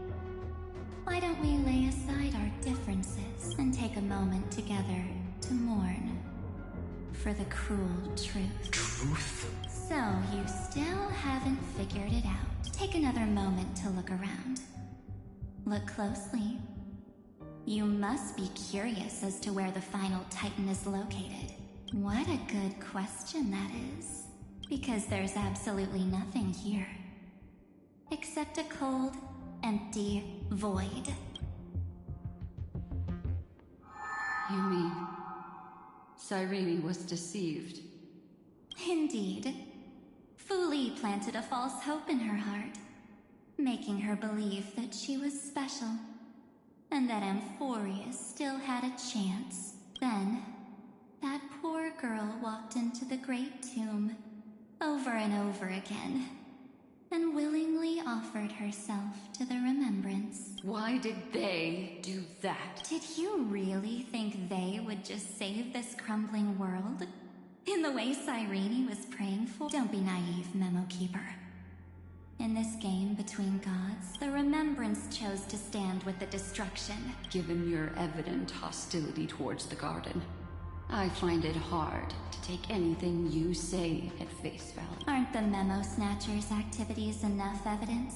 why don't we lay aside our differences and take a moment together to mourn for the cruel truth? Truth? So you still haven't figured it out. Take another moment to look around. Look closely. You must be curious as to where the final Titan is located. What a good question that is. Because there's absolutely nothing here. Except a cold, empty void. You mean Cyrene was deceived? Indeed. Fu Li planted a false hope in her heart, making her believe that she was special, and that Amphorius still had a chance. Then, that poor girl walked into the Great Tomb over and over again, and willingly offered herself to the remembrance. Why did they do that? Did you really think they would just save this crumbling world? In the way Cyrene was praying for? Don't be naive, Memo Keeper. In this game between gods, the Remembrance chose to stand with the destruction. Given your evident hostility towards the garden, I find it hard to take anything you say at face value. Aren't the Memo Snatchers' activities enough evidence?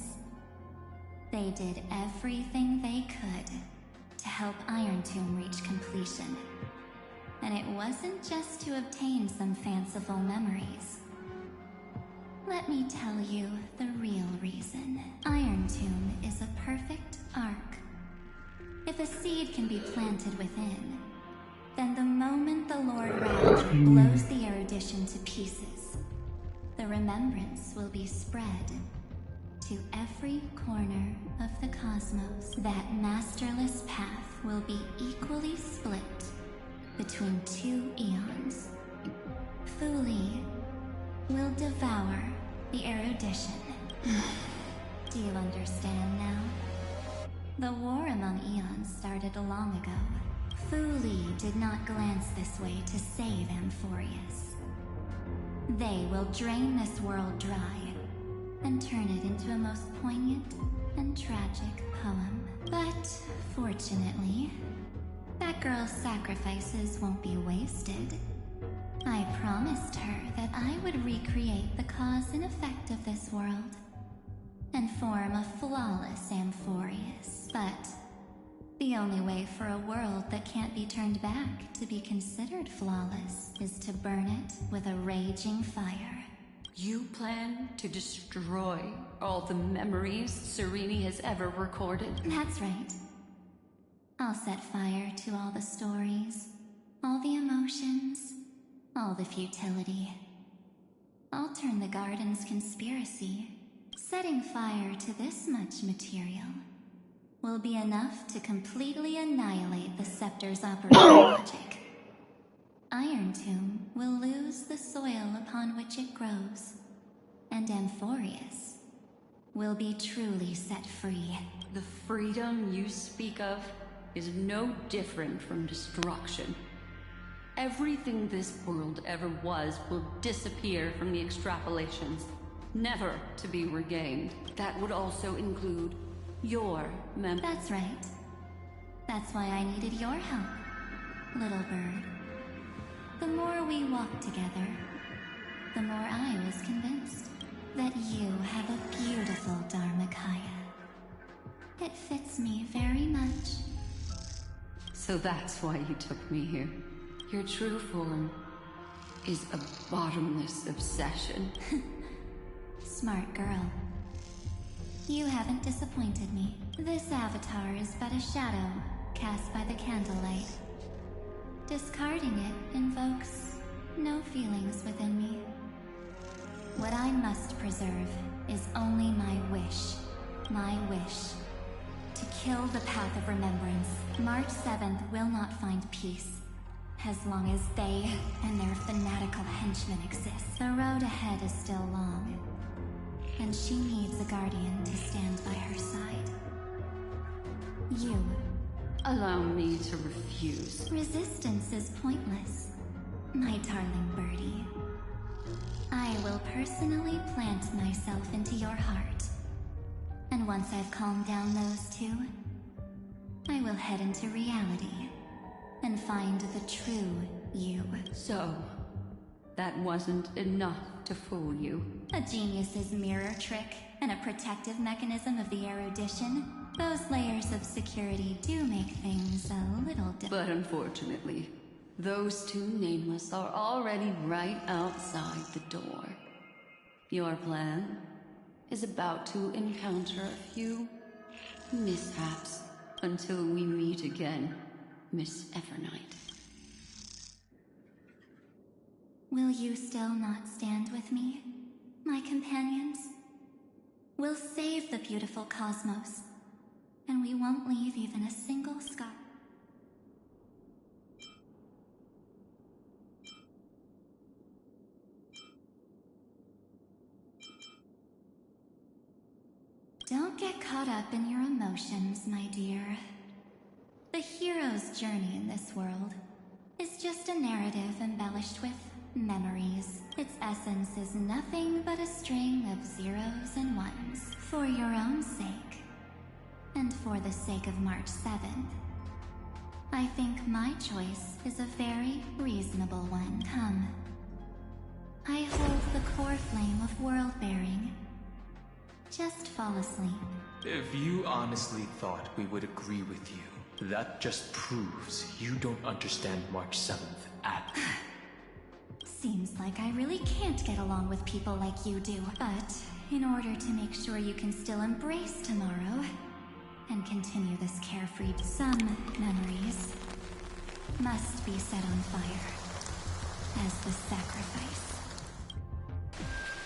They did everything they could to help Iron Tomb reach completion. And it wasn't just to obtain some fanciful memories. Let me tell you the real reason. Iron Tomb is a perfect arc. If a seed can be planted within, then the moment the Lord Ravager blows the erudition to pieces, the remembrance will be spread to every corner of the cosmos. That masterless path will be equally split between two eons. Fu Li will devour the erudition. Do you understand now? The war among eons started long ago. Fu Li did not glance this way to save Amphorius. They will drain this world dry and turn it into a most poignant and tragic poem. But, fortunately, that girl's sacrifices won't be wasted. I promised her that I would recreate the cause and effect of this world and form a flawless Amphorius. But the only way for a world that can't be turned back to be considered flawless is to burn it with a raging fire. You plan to destroy all the memories Cyrene has ever recorded? That's right. I'll set fire to all the stories, all the emotions, all the futility. I'll turn the garden's conspiracy. Setting fire to this much material will be enough to completely annihilate the scepter's operating logic. Iron Tomb will lose the soil upon which it grows, and Amphorius will be truly set free. The freedom you speak of is no different from destruction. Everything this world ever was will disappear from the extrapolations, never to be regained. That would also include your memory. That's right. That's why I needed your help, little bird. The more we walked together, the more I was convinced that you have a beautiful Dharmakaya. It fits me very much. So that's why you took me here. Your true form is a bottomless obsession. Smart girl. You haven't disappointed me. This avatar is but a shadow cast by the candlelight. Discarding it invokes no feelings within me. What I must preserve is only my wish. My wish. To kill the path of remembrance. March 7th will not find peace. As long as they and their fanatical henchmen exist. The road ahead is still long. And she needs a guardian to stand by her side. You. Allow me to refuse. Resistance is pointless, my darling birdie. I will personally plant myself into your heart. And once I've calmed down those two, I will head into reality and find the true you. So, that wasn't enough to fool you. A genius's mirror trick and a protective mechanism of the erudition. Those layers of security do make things a little different. But unfortunately, those two nameless are already right outside the door. Your plan is about to encounter a few mishaps until we meet again, Miss Evernight. Will you still not stand with me, my companions? We'll save the beautiful cosmos, and we won't leave even a single scar. Don't get caught up in your emotions, my dear. The hero's journey in this world is just a narrative embellished with memories. Its essence is nothing but a string of zeros and ones. For your own sake, and for the sake of March 7th, I think my choice is a very reasonable one. Come. I hold the core flame of world-bearing. Just fall asleep. If you honestly thought we would agree with you, that just proves you don't understand March 7th at Seems like I really can't get along with people like you do. But in order to make sure you can still embrace tomorrow and continue this carefree, some memories must be set on fire as the sacrifice.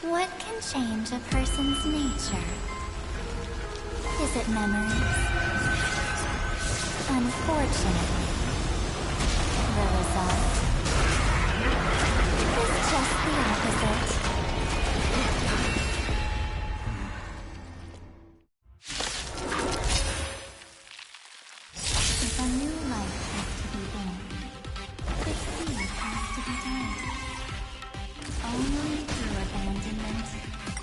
What can change a person's nature? Is it memories? Unfortunately, the result is just the opposite. If a new life has to be born, the seed has to be dead. Only through abandonment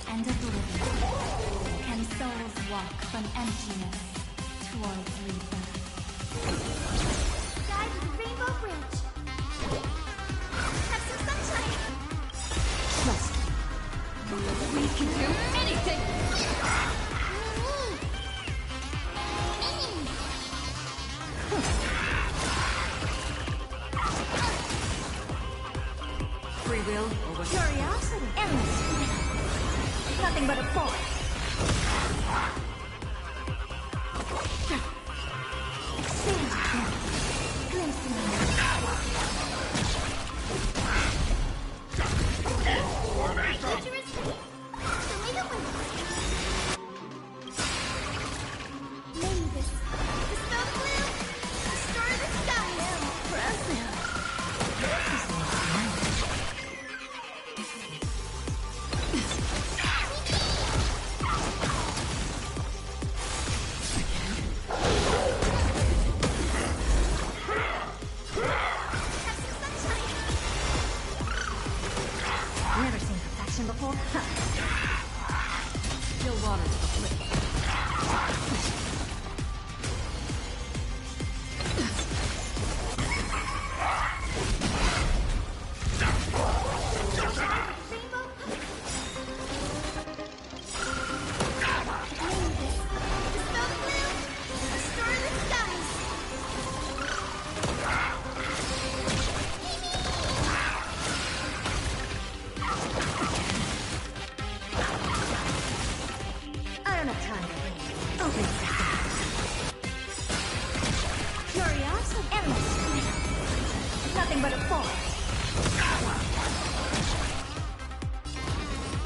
and oblivion can souls walk from emptiness towards rebirth. Guide the Rainbow Bridge. Have some sunshine. Trust me. We can do anything! Free will over Curiosity. Endless. Nothing but a force. Expansion. Glimpsing. action before? Still water to the flip. I don't have time to think. Open sesame. Curiosity. Endless. Nothing but a forest.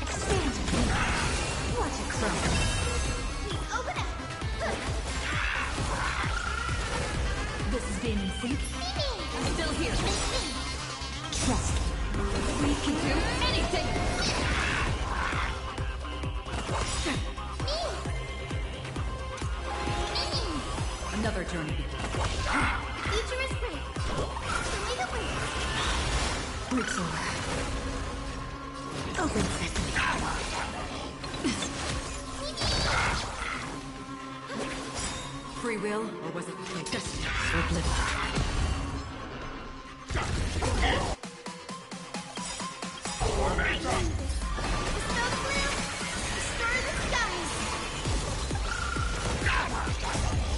Expand. Watch it grow. Please open up. This is being in sync. I'm still here. Trust me. We can do anything! Another journey begins. Future is free. Believe it will. Work's over. Open sesame. Free will, or was it fate? Destiny or oblivion?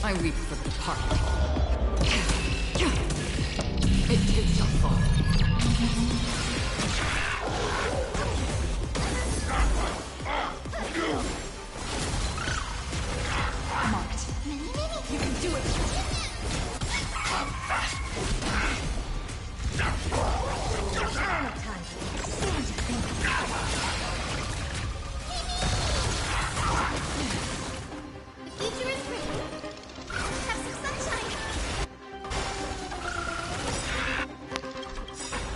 I weep for the departed. It too shall fall. Marked. You can do it. I don't have time. Stand your thinking. The future is free. Have some sunshine.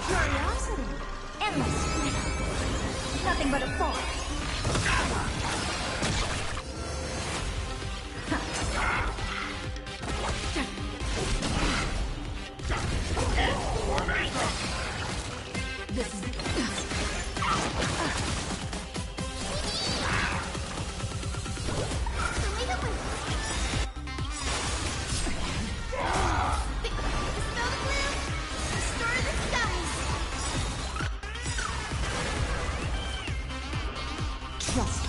Curiosity. Endless. Nothing but a forest. This is trust me.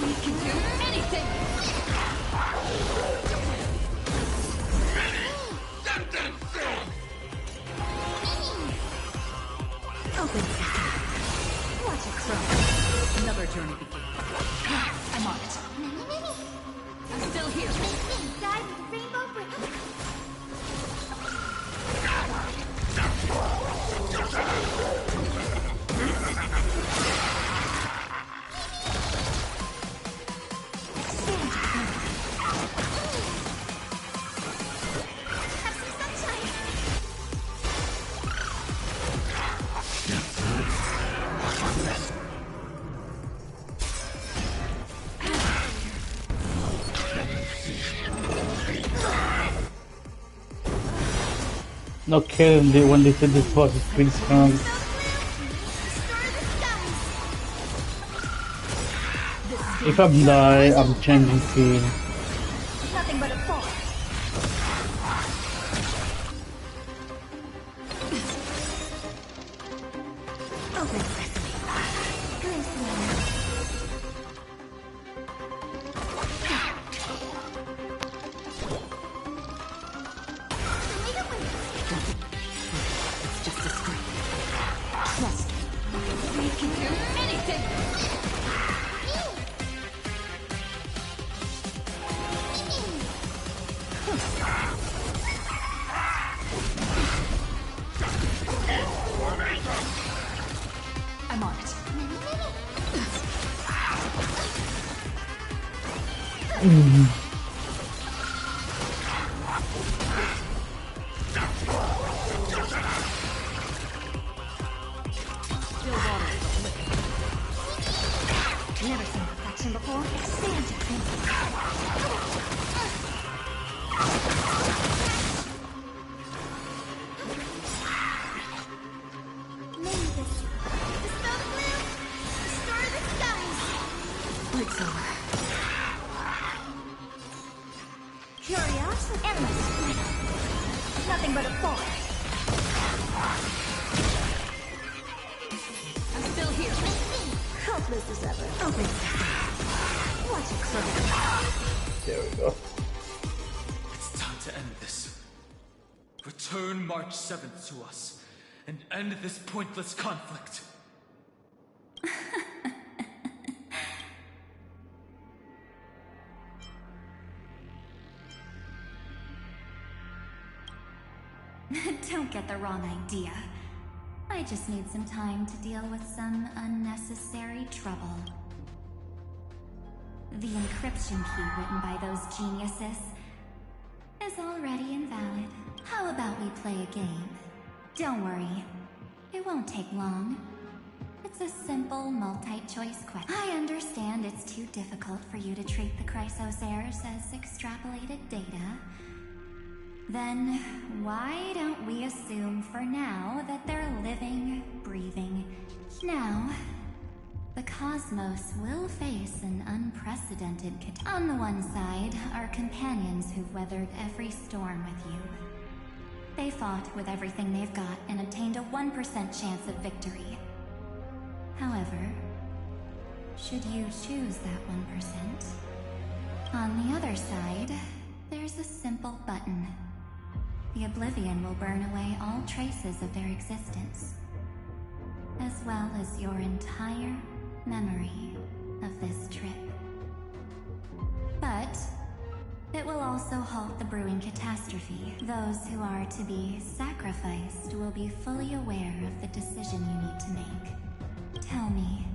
We can do anything! Open sesame. Watch it grow. Another journey begins. I'm on it. I'm still here. Dive into rainbow bridge. Expand your thinking. Have some sunshine. No kidding, when they said this boss is pretty strong. If I'm die, I'm changing team. Nothing but a forest. Open sesame. Graceland. It's just a scream. Trust me. We can do anything! I'm on it. Still water to the flip. Never seen perfection before. Expand your thinking. Maybe this. Dispel the blue. nothing but a farce. I'm still here. Helpless as ever. Open sesame. Watch it close. There we go. It's time to end this. Return March 7th to us, and end this pointless conflict. Don't get the wrong idea. I just need some time to deal with some unnecessary trouble. The encryption key written by those geniuses is already invalid. How about we play a game? Don't worry, it won't take long. It's a simple multi-choice question. I understand it's too difficult for you to treat the Chrysosairs as extrapolated data. Then, why don't we assume for now that they're living, breathing? Now, the cosmos will face an unprecedented catastrophe. On the one side are companions who've weathered every storm with you. They fought with everything they've got and obtained a 1% chance of victory. However, should you choose that 1%, on the other side, there's a simple button. The oblivion will burn away all traces of their existence, as well as your entire memory of this trip. But it will also halt the brewing catastrophe. Those who are to be sacrificed will be fully aware of the decision you need to make. Tell me,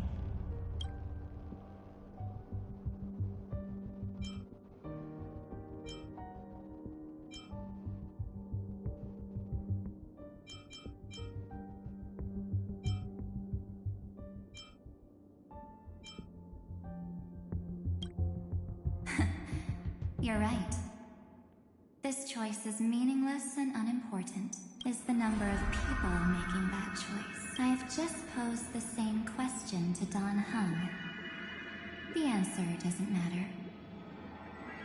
you're right. This choice is meaningless and unimportant. Is the number of people making that choice. I've just posed the same question to Don Hung. The answer doesn't matter.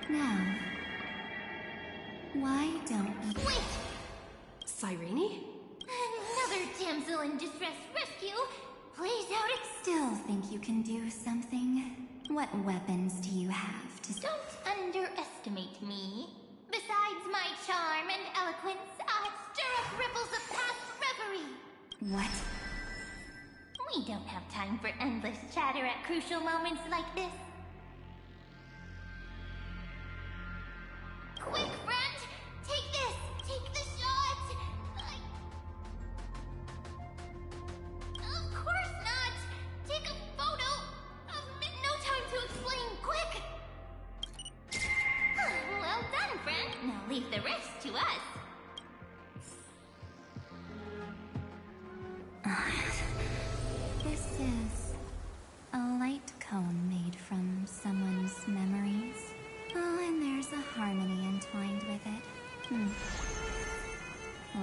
Now, why don't you— Wait! Cyrene? Another damsel in distress rescue plays out still think you can do something? What weapons do you have to— Don't underestimate me. Besides my charm and eloquence, I stir up ripples of past reverie. What? We don't have time for endless chatter at crucial moments like this. Quick, friend! Take this! Take the shot! Of course not! Take a photo! No time to explain! Quick! Well done, friend. Now leave the rest to us. This is a light cone made from someone's memories. Oh, and there's a harmony entwined with it.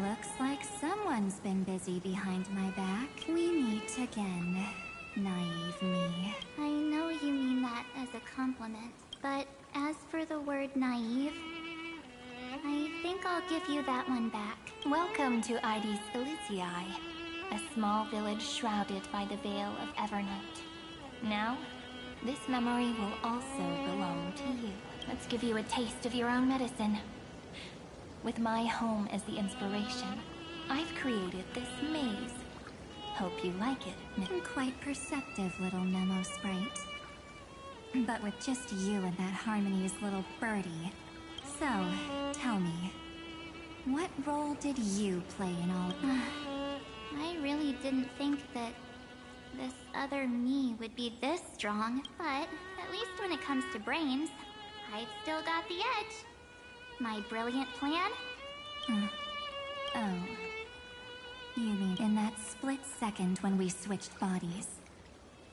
Looks like someone's been busy behind my back. We meet again, naive me. I know you mean that as a compliment, but as for the word naive, I think I'll give you that one back. Welcome to Ides Elysiae, a small village shrouded by the veil of Evernight. Now, this memory will also belong to you. Let's give you a taste of your own medicine. With my home as the inspiration, I've created this maze. Hope you like it. Quite perceptive, little Nemo sprite. But with just you and that Harmony's little birdie. So, tell me, what role did you play in all— I really didn't think that this other me would be this strong, but at least when it comes to brains, I've still got the edge. My brilliant plan? Oh. You mean in that split second when we switched bodies?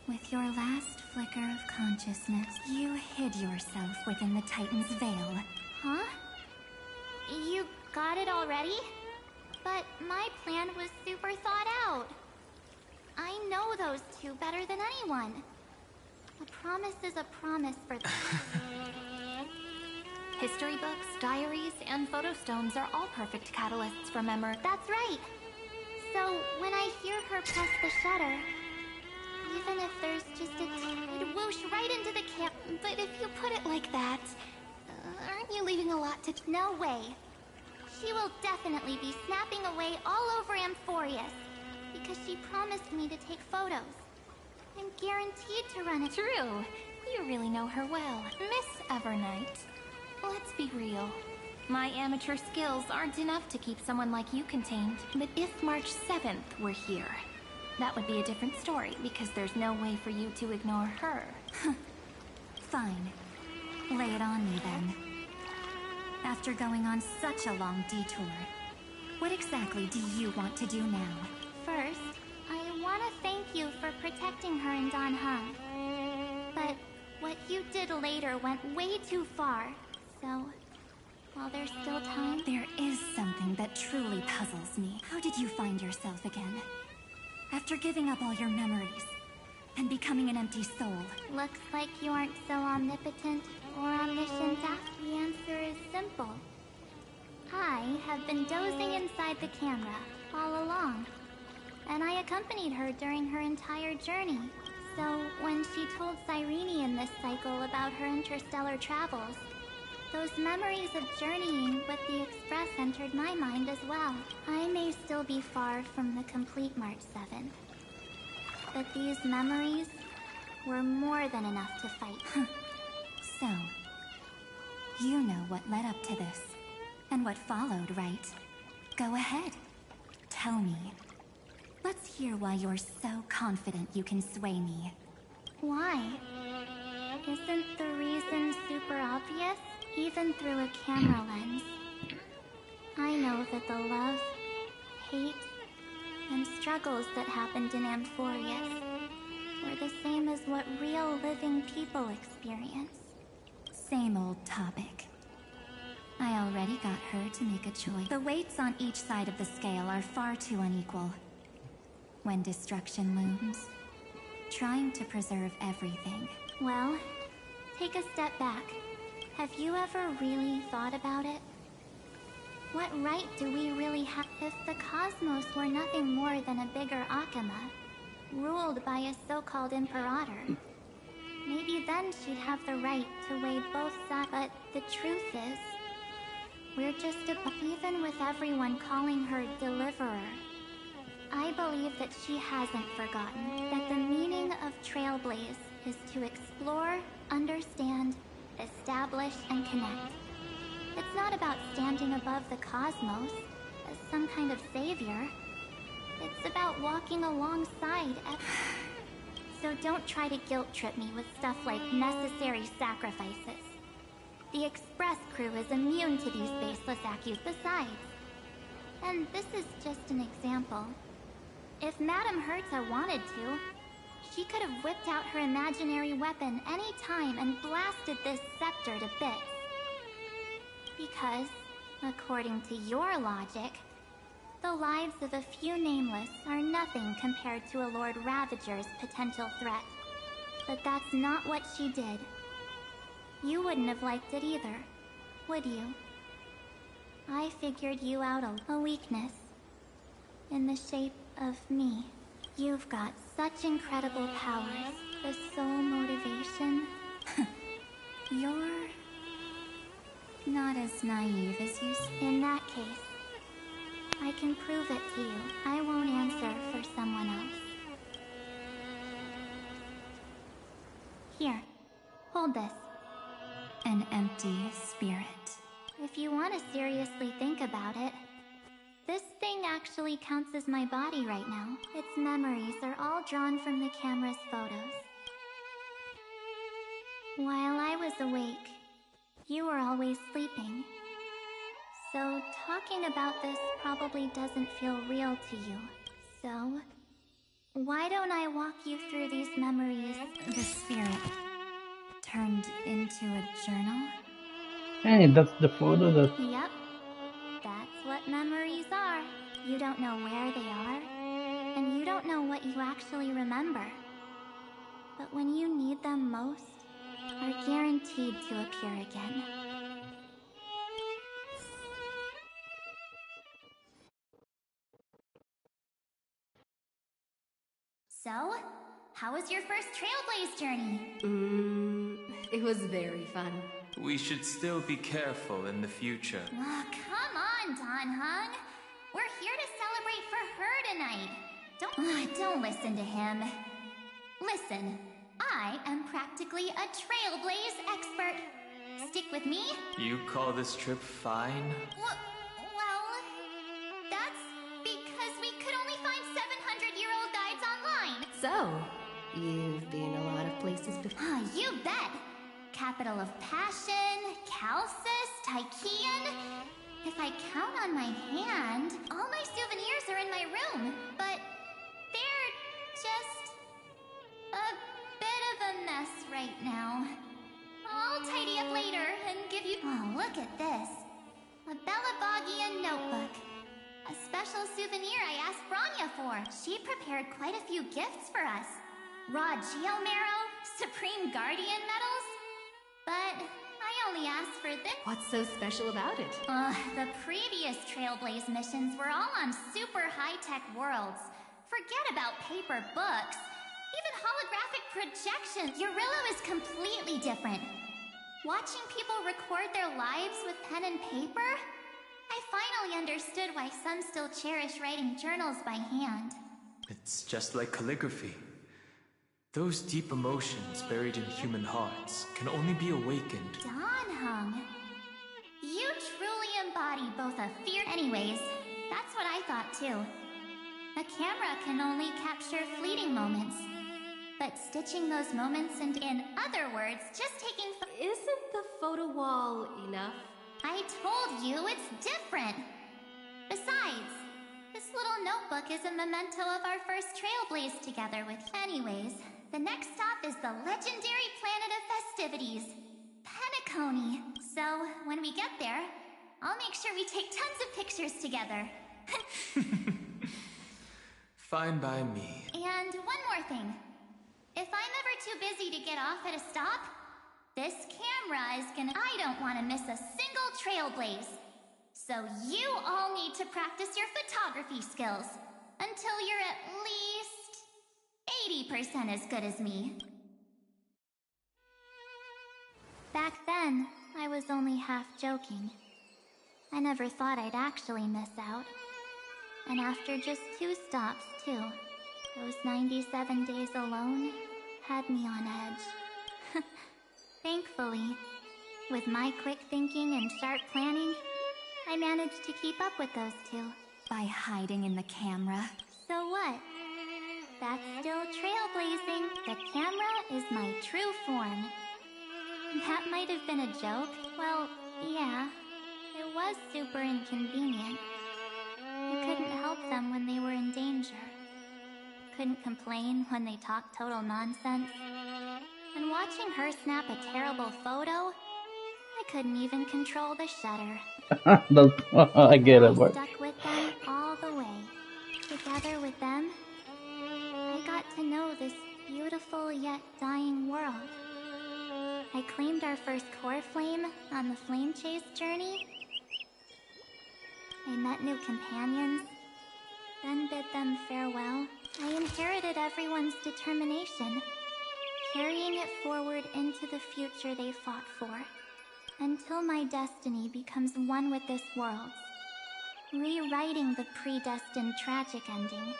With your last flicker of consciousness, you hid yourself within the Titan's veil. Huh? You got it already? But my plan was super thought out. I know those two better than anyone. A promise is a promise for them. History books, diaries, and photo stones are all perfect catalysts for memory. That's right. So when I hear her press the shutter, even if there's just a it'd whoosh right into the camp. But if you put it like that, aren't you leaving a lot to... No way. She will definitely be snapping away all over Amphorius, because she promised me to take photos. I'm guaranteed to run it. True. You really know her well. Miss Evernight, let's be real. My amateur skills aren't enough to keep someone like you contained. But if March 7th were here, that would be a different story, because there's no way for you to ignore her. Fine. Lay it on me then. After going on such a long detour, what exactly do you want to do now? First, I want to thank you for protecting her in Don Hung. But what you did later went way too far. So, while there's still time... There is something that truly puzzles me. How did you find yourself again? After giving up all your memories and becoming an empty soul. Looks like you aren't so omnipotent or omniscient. The answer is simple. I have been dozing inside the camera all along, and I accompanied her during her entire journey. So when she told Cyrene in this cycle about her interstellar travels, those memories of journeying with the Express entered my mind as well. I may still be far from the complete March 7th, but these memories were more than enough to fight. So, you know what led up to this, and what followed, right? Go ahead. Tell me. Let's hear why you're so confident you can sway me. Why? Isn't the reason super obvious? Even through a camera lens, I know that the love, hate, and struggles that happened in Amphorius were the same as what real living people experience. Same old topic. I already got her to make a choice. The weights on each side of the scale are far too unequal. When destruction looms, trying to preserve everything. Well, take a step back. Have you ever really thought about it? What right do we really have if the cosmos were nothing more than a bigger Akama, ruled by a so-called imperator? Maybe then she'd have the right to weigh both sides. But the truth is, we're just even with everyone calling her Deliverer, I believe that she hasn't forgotten that the meaning of Trailblaze is to explore, understand, establish, and connect. It's not about standing above the cosmos as some kind of savior. It's about walking alongside. So don't try to guilt trip me with stuff like necessary sacrifices. The Express crew is immune to these baseless accusations. Besides, and this is just an example, if Madame Herta wanted to, she could have whipped out her imaginary weapon any time and blasted this scepter to bits. Because, according to your logic, the lives of a few nameless are nothing compared to a Lord Ravager's potential threat. But that's not what she did. You wouldn't have liked it either, would you? I figured you out a weakness in the shape of me. You've got such incredible powers, the sole motivation. You're not as naive as you In that case, I can prove it to you. I won't answer for someone else. Here, hold this. An empty spirit. If you want to seriously think about it, this thing actually counts as my body right now. Its memories are all drawn from the camera's photos. While I was awake, you were always sleeping. So talking about this probably doesn't feel real to you. So, why don't I walk you through these memories? The spirit turned into a journal? Hey, that's the photo that... Yep. That's what memories are. You don't know where they are, and you don't know what you actually remember. But when you need them most, are guaranteed to appear again. So, how was your first Trailblaze journey? It was very fun. We should still be careful in the future. Oh, come on, Don Hung. We're here to celebrate for her tonight. Don't listen to him. Listen, I am practically a Trailblaze expert. Stick with me. You call this trip fine? Well, that's because we could only find 700-year-old guides online. So, you've been a lot of places before. You bet. Capital of Passion, Calcis, Tychean. If I count on my hand, all my souvenirs are in my room, but they're just a bit of a mess right now. I'll tidy up later and give you... Oh, look at this. A Belabogian notebook. A special souvenir I asked Branya for. She prepared quite a few gifts for us. Raw Geomarrow, Supreme Guardian medals. But I only asked for this. What's so special about it? The previous Trailblaze missions were all on super high-tech worlds. Forget about paper books. Even holographic projections. Eurillo is completely different. Watching people record their lives with pen and paper, I finally understood why some still cherish writing journals by hand. It's just like calligraphy. Those deep emotions buried in human hearts can only be awakened. Don Hung, you truly embody both a fear... Anyways, that's what I thought too. A camera can only capture fleeting moments. But stitching those moments and, in other words, just taking... Isn't the photo wall enough? I told you it's different. Besides, this little notebook is a memento of our first Trailblaze together with... Anyways, the next stop is the legendary planet of festivities, Penacony. So, when we get there, I'll make sure we take tons of pictures together. Fine by me. And one more thing. If I'm ever too busy to get off at a stop, this camera is gonna... I don't want to miss a single Trailblaze. So you all need to practice your photography skills until you're at least 80% as good as me. Back then, I was only half joking. I never thought I'd actually miss out. And after just 2 stops, too. Those 97 days alone had me on edge. Thankfully, with my quick thinking and sharp planning, I managed to keep up with those 2. By hiding in the camera. So what? That's still trailblazing. The camera is my true form. That might have been a joke. Well, yeah. It was super inconvenient. I couldn't help them when they were in danger. Couldn't complain when they talked total nonsense. And watching her snap a terrible photo, I couldn't even control the shutter. I get it, but Stuck with them all the way. Together with them, I got to know this beautiful yet dying world. I claimed our first core flame on the flame chase journey. I met new companions, then bid them farewell. I inherited everyone's determination, carrying it forward into the future they fought for, until my destiny becomes one with this world's, rewriting the predestined tragic ending,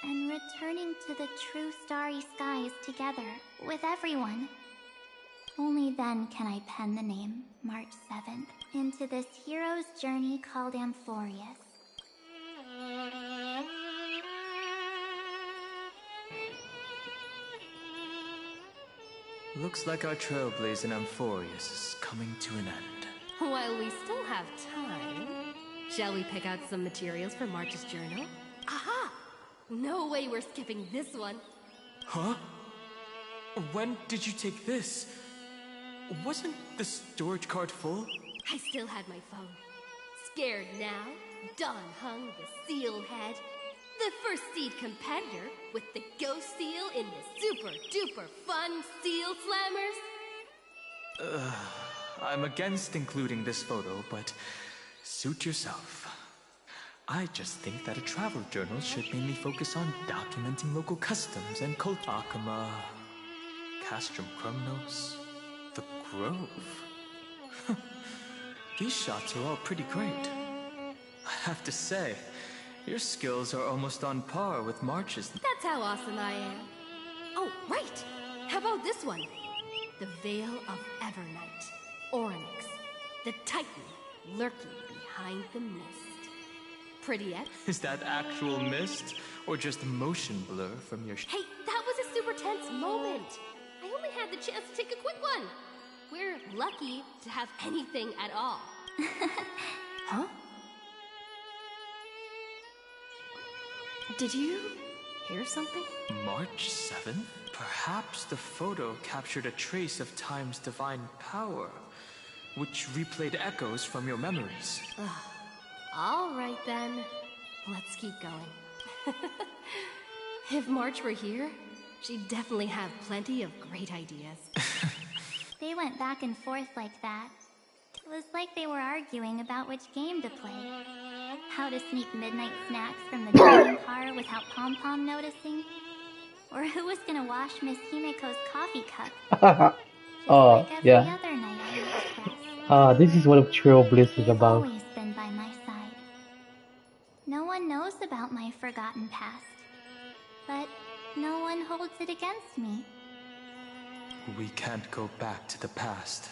and returning to the true starry skies together with everyone. Only then can I pen the name, March 7th, into this hero's journey called Amphorius. Looks like our trailblaze in Amphorius is coming to an end. While we still have time, shall we pick out some materials for March's journal? Aha! No way we're skipping this one. Huh? When did you take this? Wasn't the storage card full? I still had my phone. Scared now? Don Hung, the seal head. The first seed competitor with the ghost seal in the super duper fun seal slammers. I'm against including this photo, but suit yourself. I just think that a travel journal should mainly focus on documenting local customs and culture. Akama, Castrum Krumnos, the Grove. These shots are all pretty great. I have to say, your skills are almost on par with March's. That's how awesome I am. Oh, right! How about this one? The Veil of Evernight. Oryx, the Titan lurking behind the mist. Pretty, eh? Is that actual mist, or just motion blur from your Hey, that was a super tense moment. I only had the chance to take a quick one. We're lucky to have anything at all. Huh? Did you hear something? March 7th? Perhaps the photo captured a trace of time's divine power, which replayed echoes from your memories. All right then, let's keep going. If March were here, she'd definitely have plenty of great ideas. They went back and forth like that. It was like they were arguing about which game to play. How to sneak midnight snacks from the dining car without Pom-Pom noticing. Or who was gonna wash Miss Himeko's coffee cup. Oh, Like every yeah. other night I express. This is what Trail Bliss is He's about. always been by my side. No one knows about my forgotten past. But no one holds it against me. We can't go back to the past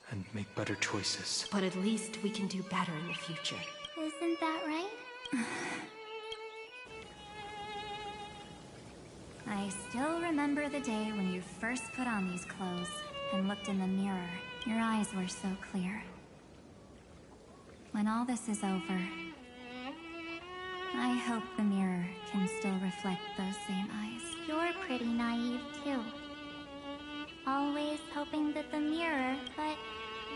and make better choices. But at least we can do better in the future. Isn't that right? I still remember the day when you first put on these clothes and looked in the mirror. Your eyes were so clear. When all this is over, I hope the mirror can still reflect those same eyes. You're pretty naive, too. Always hoping that the mirror, but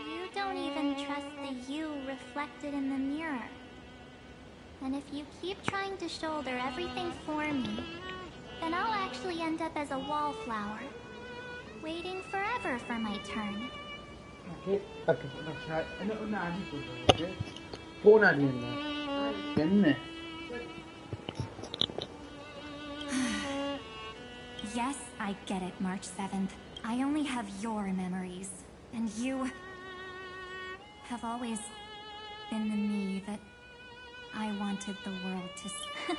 you don't even trust the you reflected in the mirror. And if you keep trying to shoulder everything for me, then I'll actually end up as a wallflower, waiting forever for my turn. Okay, Yes, I get it, March 7th. I only have your memories, and you have always been the me that I wanted the world to see.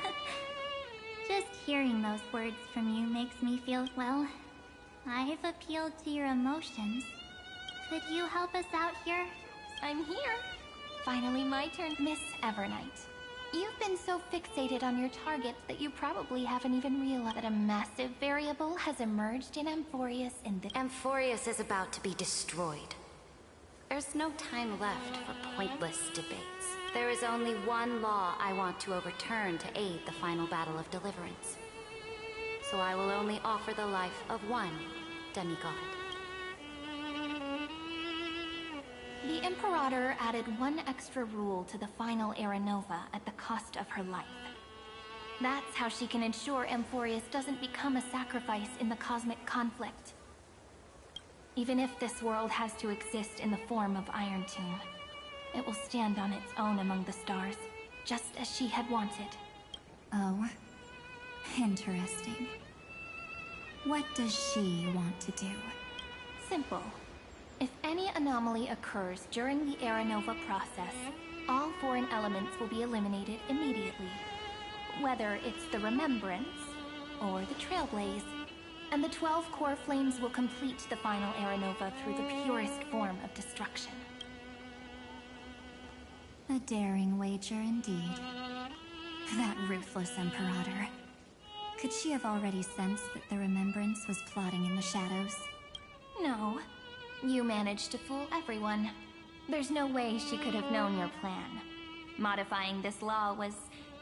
Just hearing those words from you makes me feel, well, I've appealed to your emotions. Could you help us out here? I'm here. Finally my turn, Miss Evernight. You've been so fixated on your targets that you probably haven't even realized that a massive variable has emerged in Amphorius in the— Amphorius is about to be destroyed. There's no time left for pointless debates. There is only one law I want to overturn to aid the final battle of deliverance. So I will only offer the life of one demigod. The Imperator added one extra rule to the final Era Nova at the cost of her life. That's how she can ensure Amphorius doesn't become a sacrifice in the cosmic conflict. Even if this world has to exist in the form of Iron Tomb, it will stand on its own among the stars, just as she had wanted. Oh, interesting. What does she want to do? Simple. If any anomaly occurs during the Era Nova process, all foreign elements will be eliminated immediately. Whether it's the Remembrance or the Trailblaze, and the 12 core flames will complete the final Era Nova through the purest form of destruction. A daring wager indeed. That ruthless Imperator. Could she have already sensed that the Remembrance was plotting in the shadows? No. You managed to fool everyone. There's no way she could have known your plan. Modifying this law was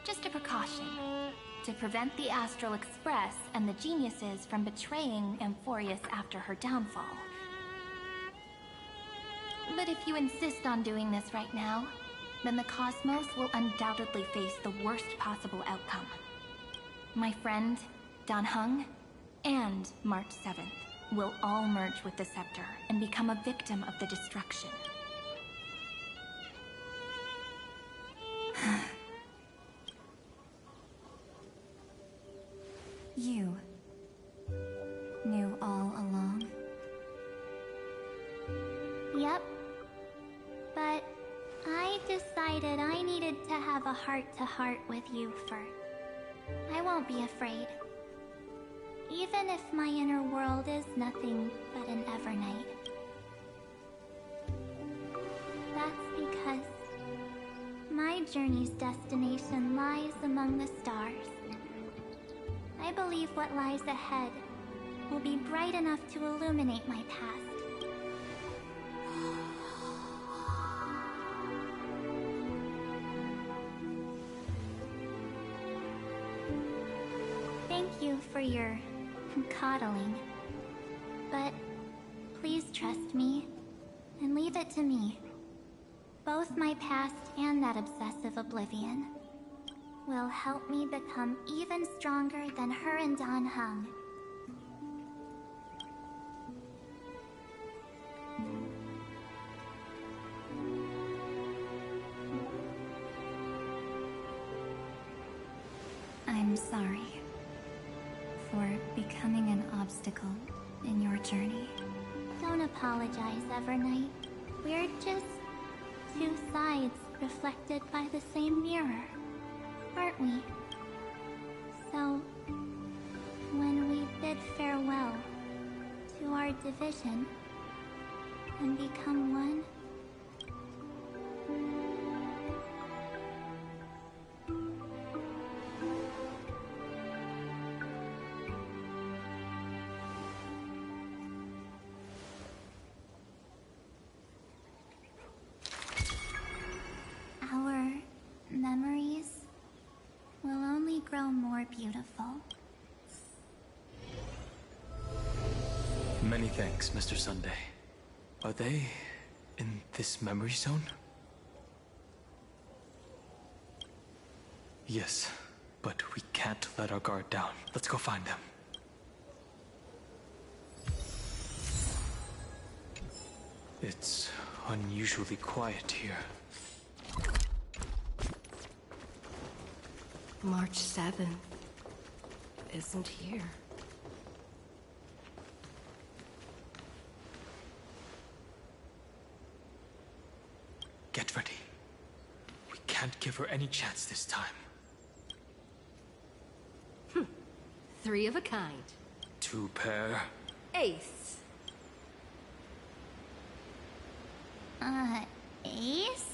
just a precaution, to prevent the Astral Express and the geniuses from betraying Amphorius after her downfall. But if you insist on doing this right now, then the Cosmos will undoubtedly face the worst possible outcome. My friend, Dan Heng, and March 7th will all merge with the Scepter and become a victim of the destruction. You knew all along? Yep. But I decided I needed to have a heart-to-heart with you first. I won't be afraid. Even if my inner world is nothing but an Evernight. That's because my journey's destination lies among the stars. I believe what lies ahead will be bright enough to illuminate my past. Thank you for your coddling. But please trust me and leave it to me. Both my past and that obsessive oblivion will help me become even stronger than her and Dan Heng. I'm sorry for becoming an obstacle in your journey. Don't apologize, Evernight. We're just two sides reflected by the same mirror, aren't we? So, when we bid farewell to our division and become one, our memories will only grow more beautiful. Many thanks, Mr. Sunday. Are they in this memory zone? Yes, but we can't let our guard down. Let's go find them. It's unusually quiet here. March 7th isn't here. Get ready. We can't give her any chance this time. 3 of a kind. 2 pair. Ace. Ace?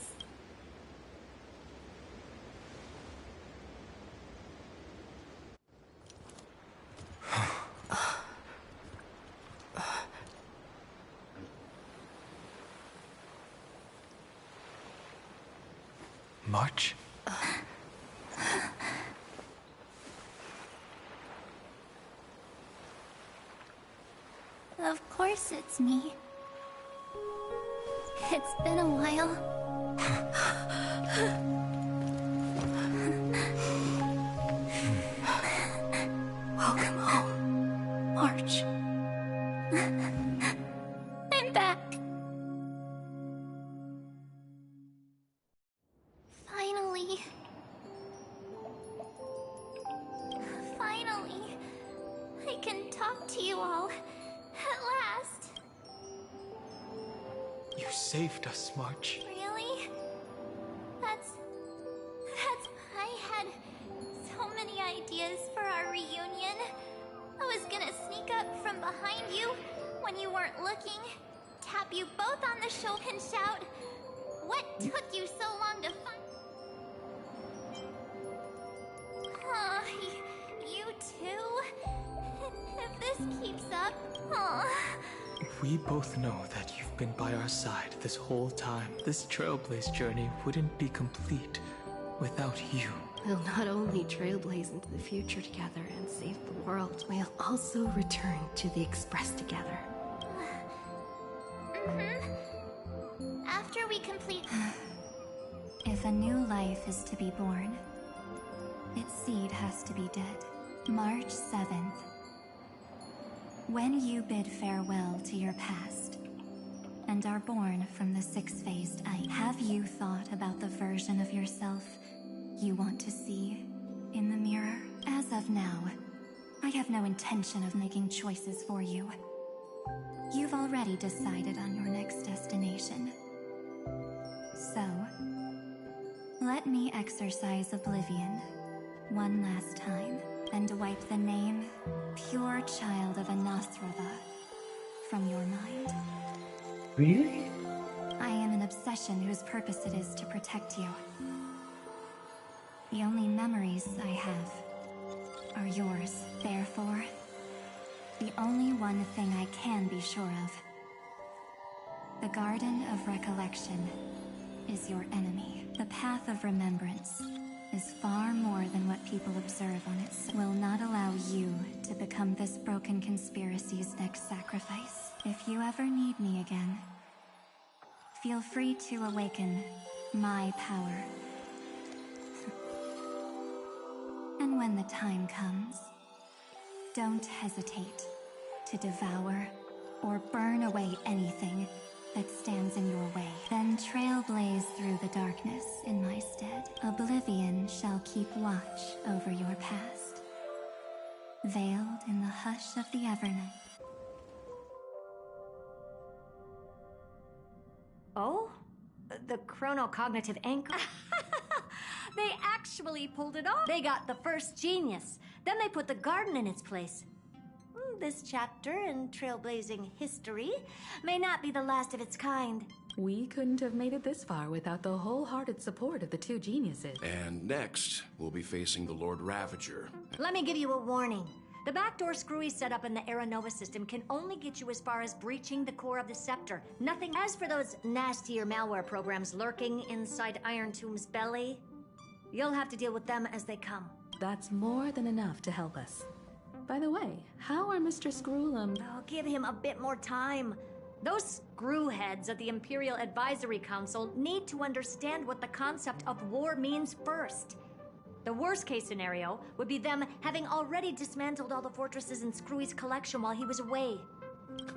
March? Of course it's me. It's been a while. Welcome home, March. I'm back. Finally. Finally. I can talk to you all. At last. You saved us, March. Really? That's... I had so many ideas for our reunion. I was gonna sneak up from behind you when you weren't looking, tap you both on the shoulder and shout, "What took you so long to find?" Aw, you too? If this keeps up, aw. We both know that you've been by our side this whole time. This Trailblaze journey wouldn't be complete without you. We'll not only trailblaze into the future together and save the world, we'll also return to the Express together. After we complete... If a new life is to be born, its seed has to be dead. March 7th. When you bid farewell to your past and are born from the 6-phased ice, have you thought about the version of yourself you want to see in the mirror? As of now, I have no intention of making choices for you. You've already decided on your next destination. So, let me exercise oblivion one last time and wipe the name, pure child of Anasrova, from your mind. Really? I am an obsession whose purpose it is to protect you. The only memories I have are yours. Therefore, the only one thing I can be sure of. The Garden of Recollection is your enemy. The Path of Remembrance is far more than what people observe on its will not allow you to become this broken conspiracy's next sacrifice. If you ever need me again, feel free to awaken my power. And when the time comes, don't hesitate to devour or burn away anything that stands in your way. Then trailblaze through the darkness in my stead. Oblivion shall keep watch over your past, veiled in the hush of the Evernight. Oh? The chronocognitive anchor? They actually pulled it off! They got the first genius. Then they put the garden in its place. This chapter in trailblazing history may not be the last of its kind. We couldn't have made it this far without the wholehearted support of the two geniuses. And next, we'll be facing the Lord Ravager. Let me give you a warning. The backdoor screwy setup in the Aeronova system can only get you as far as breaching the core of the scepter. Nothing. As for those nastier malware programs lurking inside Iron Tomb's belly, you'll have to deal with them as they come. That's more than enough to help us. By the way, how are Mr. Screwlum? Oh, give him a bit more time. Those screwheads at the Imperial Advisory Council need to understand what the concept of war means first. The worst case scenario would be them having already dismantled all the fortresses in Screwy's collection while he was away.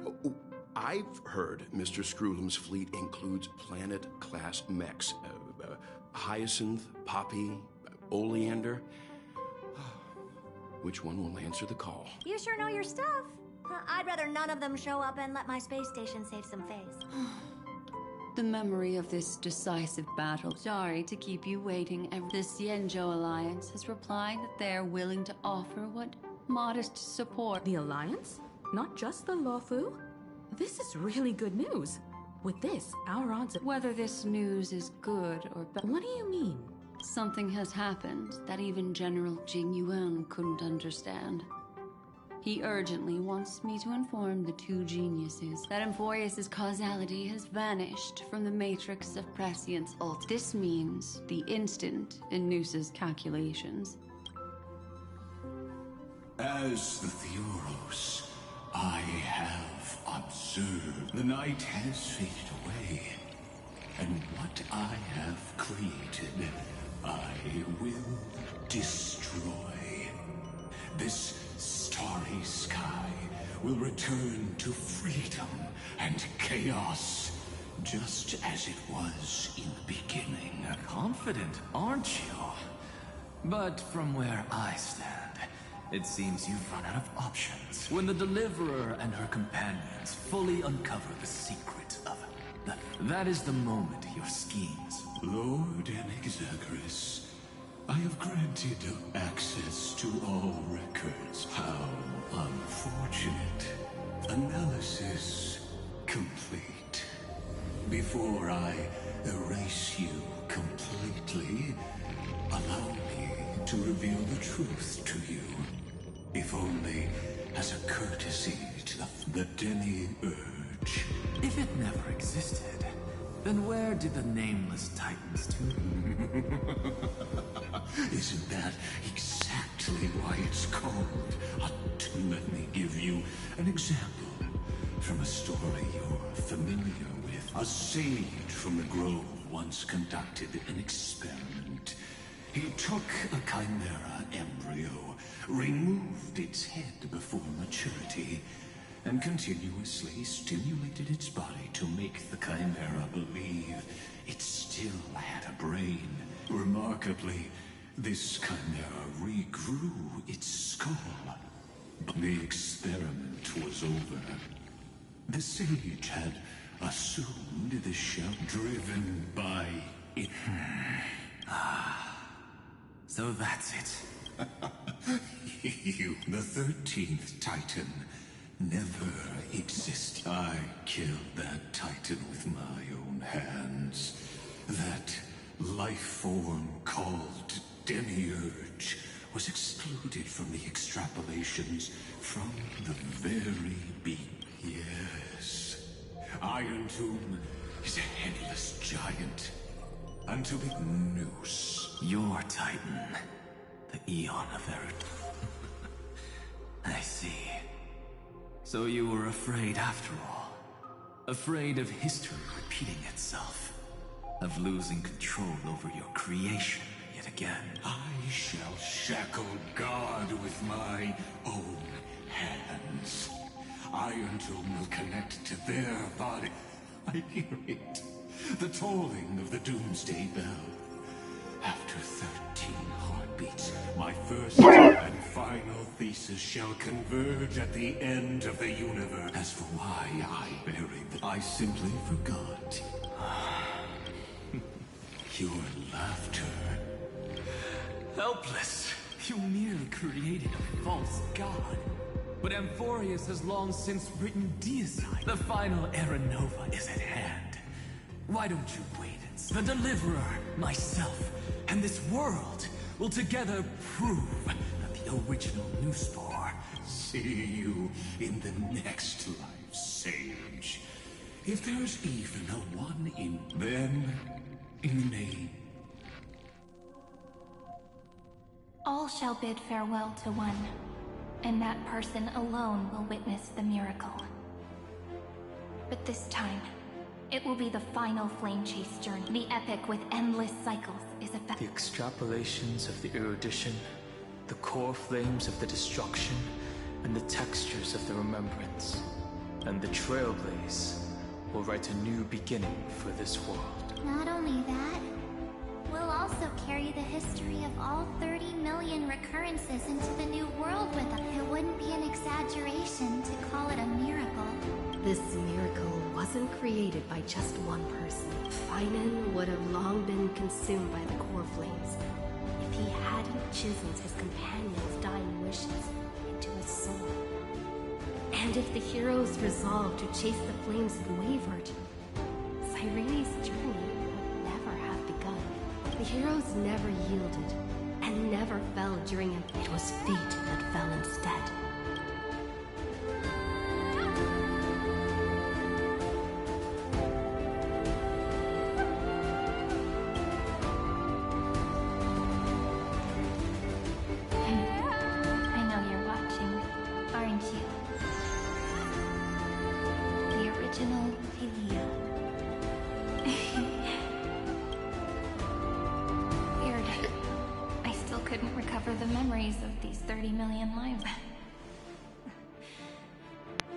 Oh, I've heard Mr. Screwlum's fleet includes planet-class mechs. Hyacinth, Poppy, Oleander. Which one will answer the call? You sure know your stuff. I'd rather none of them show up and let my space station save some face. The memory of this decisive battle. Sorry to keep you waiting. The Xianzhou Alliance has replied that they're willing to offer what modest support. The Alliance? Not just the Luofu? This is really good news. With this, our odds of... Whether this news is good or bad... What do you mean? Something has happened that even General Jing Yuan couldn't understand. He urgently wants me to inform the two geniuses that Emphorius' causality has vanished from the matrix of Prescient's ult. This means the instant in Noosa's calculations. As the Theoros, I have observed. The night has faded away, and what I have created, I will destroy. This starry sky will return to freedom and chaos, just as it was in the beginning. Confident, aren't you? But from where I stand, it seems you've run out of options. When the Deliverer and her companions fully uncover the secret of that is the moment your schemes... Lord Anexagris, I have granted access to all records. How unfortunate. Analysis complete. Before I erase you completely, allow me to reveal the truth to you. If only as a courtesy to the Demi-Urge. If it never existed, then where did the nameless Titans to? Isn't that exactly why it's called? Let me give you an example from a story you're familiar with. A sage from the Grove once conducted an experiment. He took a chimera embryo, removed its head before maturity, and continuously stimulated its body to make the chimera believe it still had a brain. Remarkably, this chimera regrew its skull, The experiment was over. The sage had assumed the shell driven by it. So that's it. You, the 13th Titan, never existed. I killed that Titan with my own hands. That life form called Demiurge was excluded from the extrapolations from the very beginning. Yes. Iron Tomb is a headless giant. Until it noose. Your Titan. The Eon of Erid. I see. So you were afraid after all. Afraid of history repeating itself. Of losing control over your creation yet again. I shall shackle God with my own hands. Iron Tomb will connect to their body. I hear it. The tolling of the Doomsday Bell. After 13 heartbeats, my first and final thesis shall converge at the end of the universe. As for why I buried them, I simply forgot. Your laughter. Helpless. You merely created a false god. But Amphorius has long since written deicide. The final Era Nova is at hand. Why don't you wait and see? The Deliverer, myself, and this world will together prove that the original Newspore. See you in the next life, Sage. If there's even a one in them, in the name. All shall bid farewell to one, and that person alone will witness the miracle. But this time, it will be the final flame chase journey. The epic with endless cycles is about The extrapolations of the erudition, the core flames of the destruction, and the textures of the remembrance. And the trailblaze will write a new beginning for this world. Not only that, we'll also carry the history of all 30 million recurrences into the new world with us. It wouldn't be an exaggeration to call it a miracle. This miracle wasn't created by just one person. Finan would have long been consumed by the core flames if he hadn't chiseled his companion's dying wishes into his soul. And if the hero's resolve to chase the flames had wavered, Cyrene's journey would never have begun. The heroes never yielded, and never fell during him. It was fate that fell instead. I know you're watching, aren't you? The original Hylia. Weird. I still couldn't recover the memories of these 30 million lives.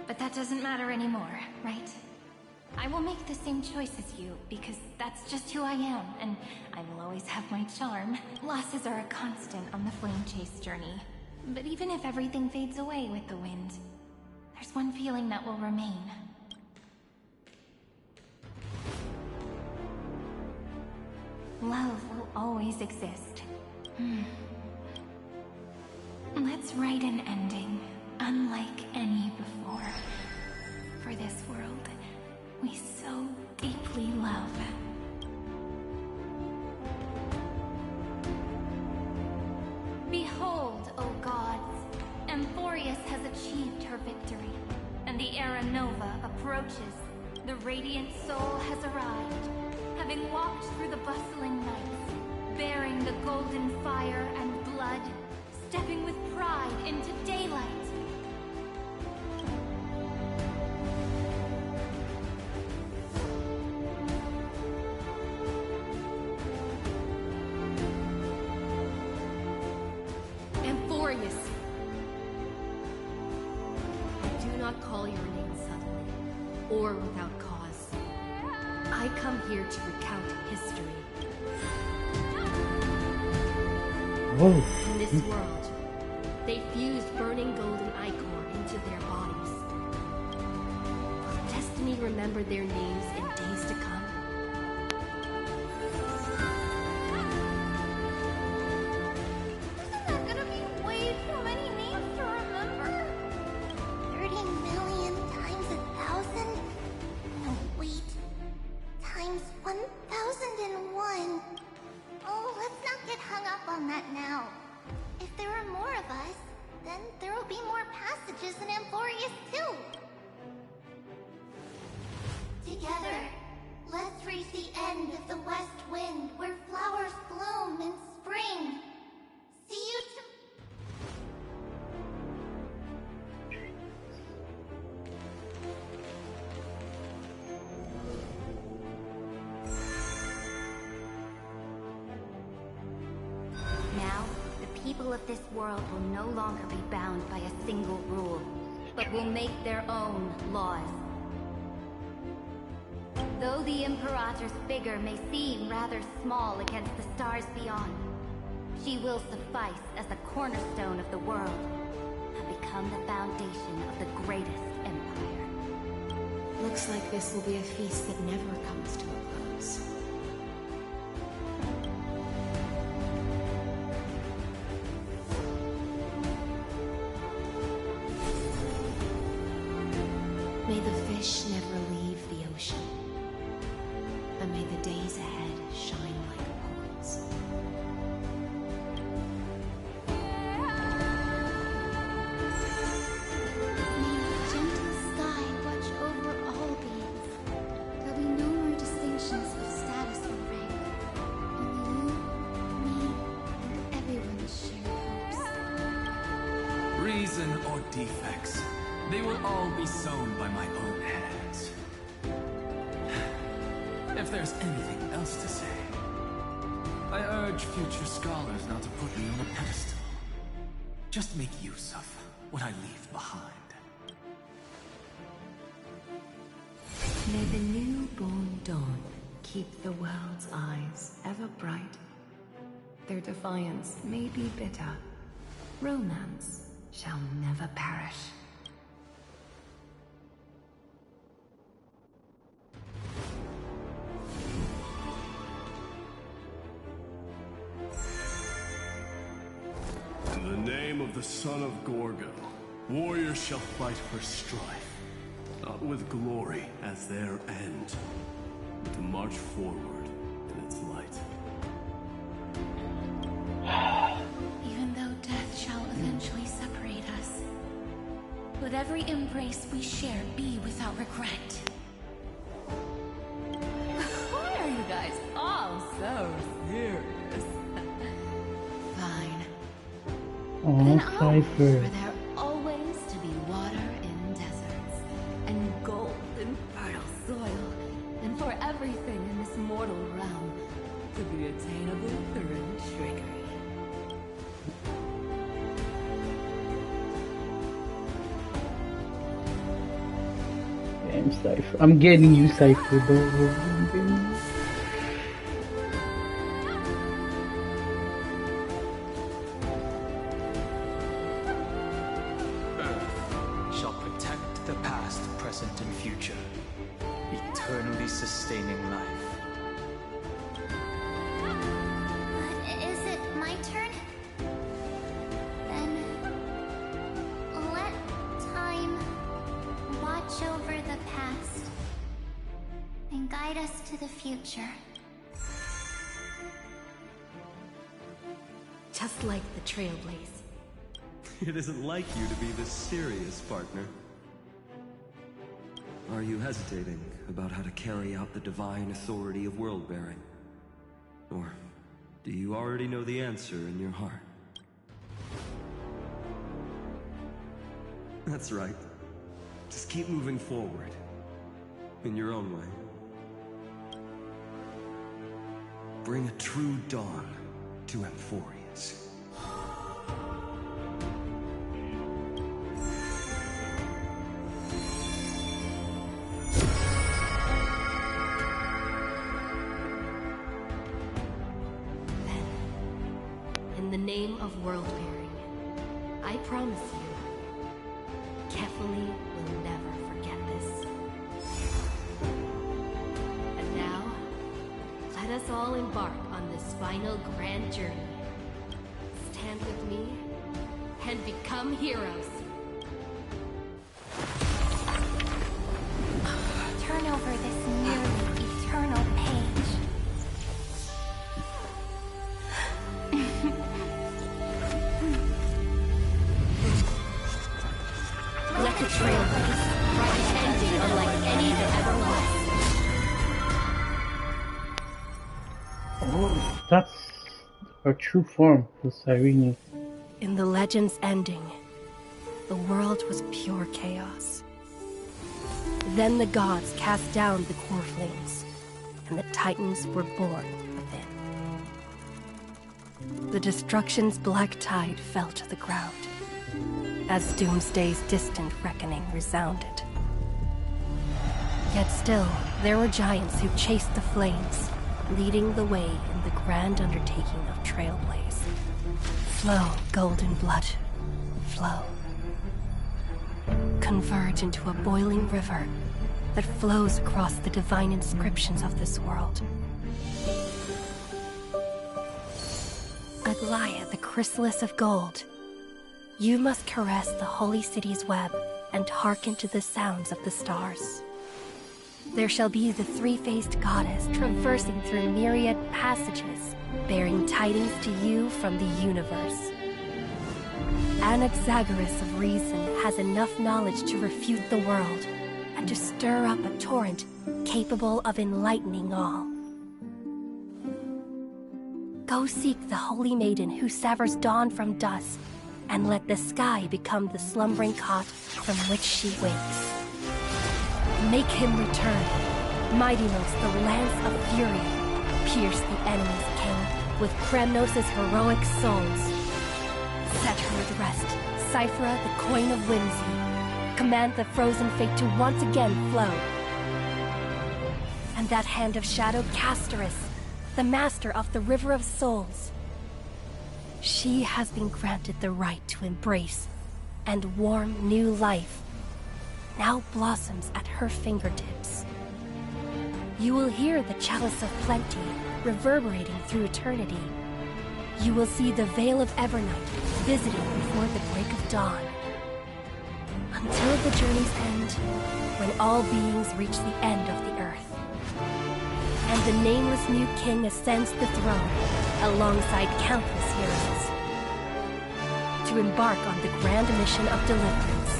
But that doesn't matter anymore, right? I will make the same choice as you, because that's just who I am, and I will always have my charm. Losses are a constant on the flame chase journey. But even if everything fades away with the wind, there's one feeling that will remain. Love will always exist. Let's write an ending, unlike any before. For this world we so deeply love. Behold, O gods, Amphorius has achieved her victory, and the Era Nova approaches. The radiant soul has arrived, having walked through the bustling nights, bearing the golden fire and blood, stepping with pride into daylight. Amphorius! I do not call your name suddenly, or without cause. I come here to recount history. Whoa. In this world, they fused burning golden ichor remember their names in days to come. Isn't that gonna be way too many names to remember? 30 million times 1,000? No, wait. Times 1,001. Oh, let's not get hung up on that now. If there are more of us, then there will be more passages in Amphorius too. Together, let's reach the end of the west wind where flowers bloom in spring. See you Now, the people of this world will no longer be bound by a single rule, but will make their own laws. Though the Imperator's figure may seem rather small against the stars beyond, she will suffice as the cornerstone of the world and become the foundation of the greatest empire. Looks like this will be a feast that never comes to a close. May the fish never leave the ocean, and may the days ahead shine like pearls. May the gentle sky watch over all beings. There'll be no more distinctions of status or rank. Only you, me, and everyone's shared hopes. Reason or defects, they will all be sown by my own hands. If there's anything else to say, I urge future scholars not to put me on a pedestal. Just make use of what I leave behind. May the newborn dawn keep the world's eyes ever bright. Their defiance may be bitter. Romance shall never perish. In the name of the son of Gorgo, warriors shall fight for strife, not with glory as their end, but to march forward in its light. Even though death shall eventually separate us, let every embrace we share be without regret. Why are you guys all so serious? Fine. Oh, Cypher. For there always to be water in deserts, and gold in fertile soil, and for everything in this mortal realm to be attainable through trickery. Damn, Cypher. I'm getting you, Cypher, though. I'm getting you. Earth shall protect the past, present, and future, eternally sustaining life. Is it my turn? Then let time watch over the past and guide us to the future. Just like the Trailblaze. It isn't like you to be this serious, partner. Are you hesitating about how to carry out the divine authority of world-bearing? Or do you already know the answer in your heart? That's right. Just keep moving forward. In your own way. Bring a true dawn to Amphorius. In the name of world-bearing, I promise you, Kefali will never forget this. all embark on this final grand journey. Stand with me and become heroes. Turn over this nearly eternal page. Let the trail blaze, write an ending unlike any that ever was. Oh, that's her true form, the Cyrene. In the legend's ending, the world was pure chaos. Then the gods cast down the core flames, and the Titans were born within. The destruction's black tide fell to the ground, as Doomsday's distant reckoning resounded. Yet still, there were giants who chased the flames, leading the way in the grand undertaking of Trailblaze. Flow, golden blood, flow. Converge into a boiling river that flows across the divine inscriptions of this world. Aglaia, the chrysalis of gold, you must caress the holy city's web and hearken to the sounds of the stars. There shall be the three-faced goddess traversing through myriad passages, bearing tidings to you from the universe. Anaxagoras of reason has enough knowledge to refute the world and to stir up a torrent capable of enlightening all. Go seek the holy maiden who severs dawn from dusk, and let the sky become the slumbering cot from which she wakes. Make him return. Mightymost, the lance of fury, pierce the enemy's king with Kremnos' heroic souls. Set her at rest, Cyphera, the coin of whimsy. Command the frozen fate to once again flow. And that hand of shadow, Castoris, the master of the River of Souls. She has been granted the right to embrace and warm new life. Now blossoms at her fingertips. You will hear the chalice of plenty reverberating through eternity. You will see the Veil of Evernight visiting before the break of dawn. Until the journey's end, when all beings reach the end of the earth. And the nameless new king ascends the throne alongside countless heroes to embark on the grand mission of deliverance.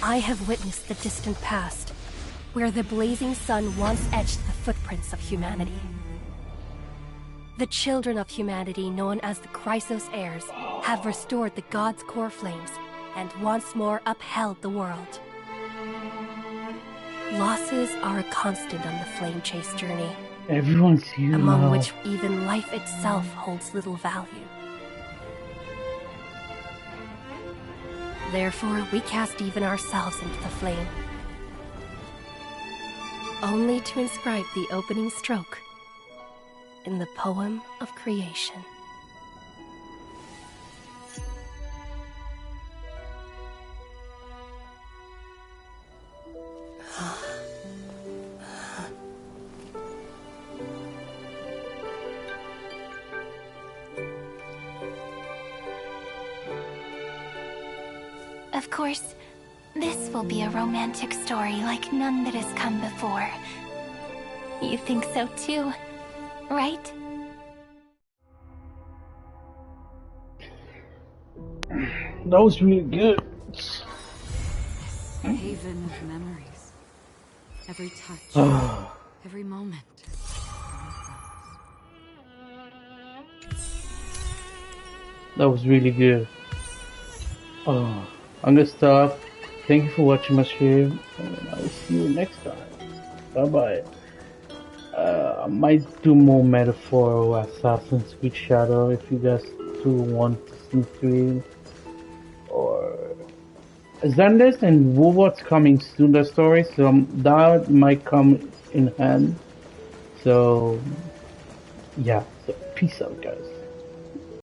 I have witnessed the distant past, where the blazing sun once etched the footprints of humanity. The children of humanity, known as the Chrysos heirs, have restored the gods' core flames and once more upheld the world. Losses are a constant on the flame chase journey. Everyone's here among now. which even life itself holds little value. Therefore, we cast even ourselves into the flame, only to inscribe the opening stroke in the poem of creation. Of course, this will be a romantic story like none that has come before. You think so too, right? That was really good. Haven of memories. Every touch, every moment. That was really good. I'm gonna stop. Thank you for watching my stream, and I will see you next time. Bye bye. I might do more Metaphor Assassin's Creed Shadow if you guys do want to see through. Or Zenless and Woolworth's coming soon, the story, so that might come in hand. So yeah, so peace out guys.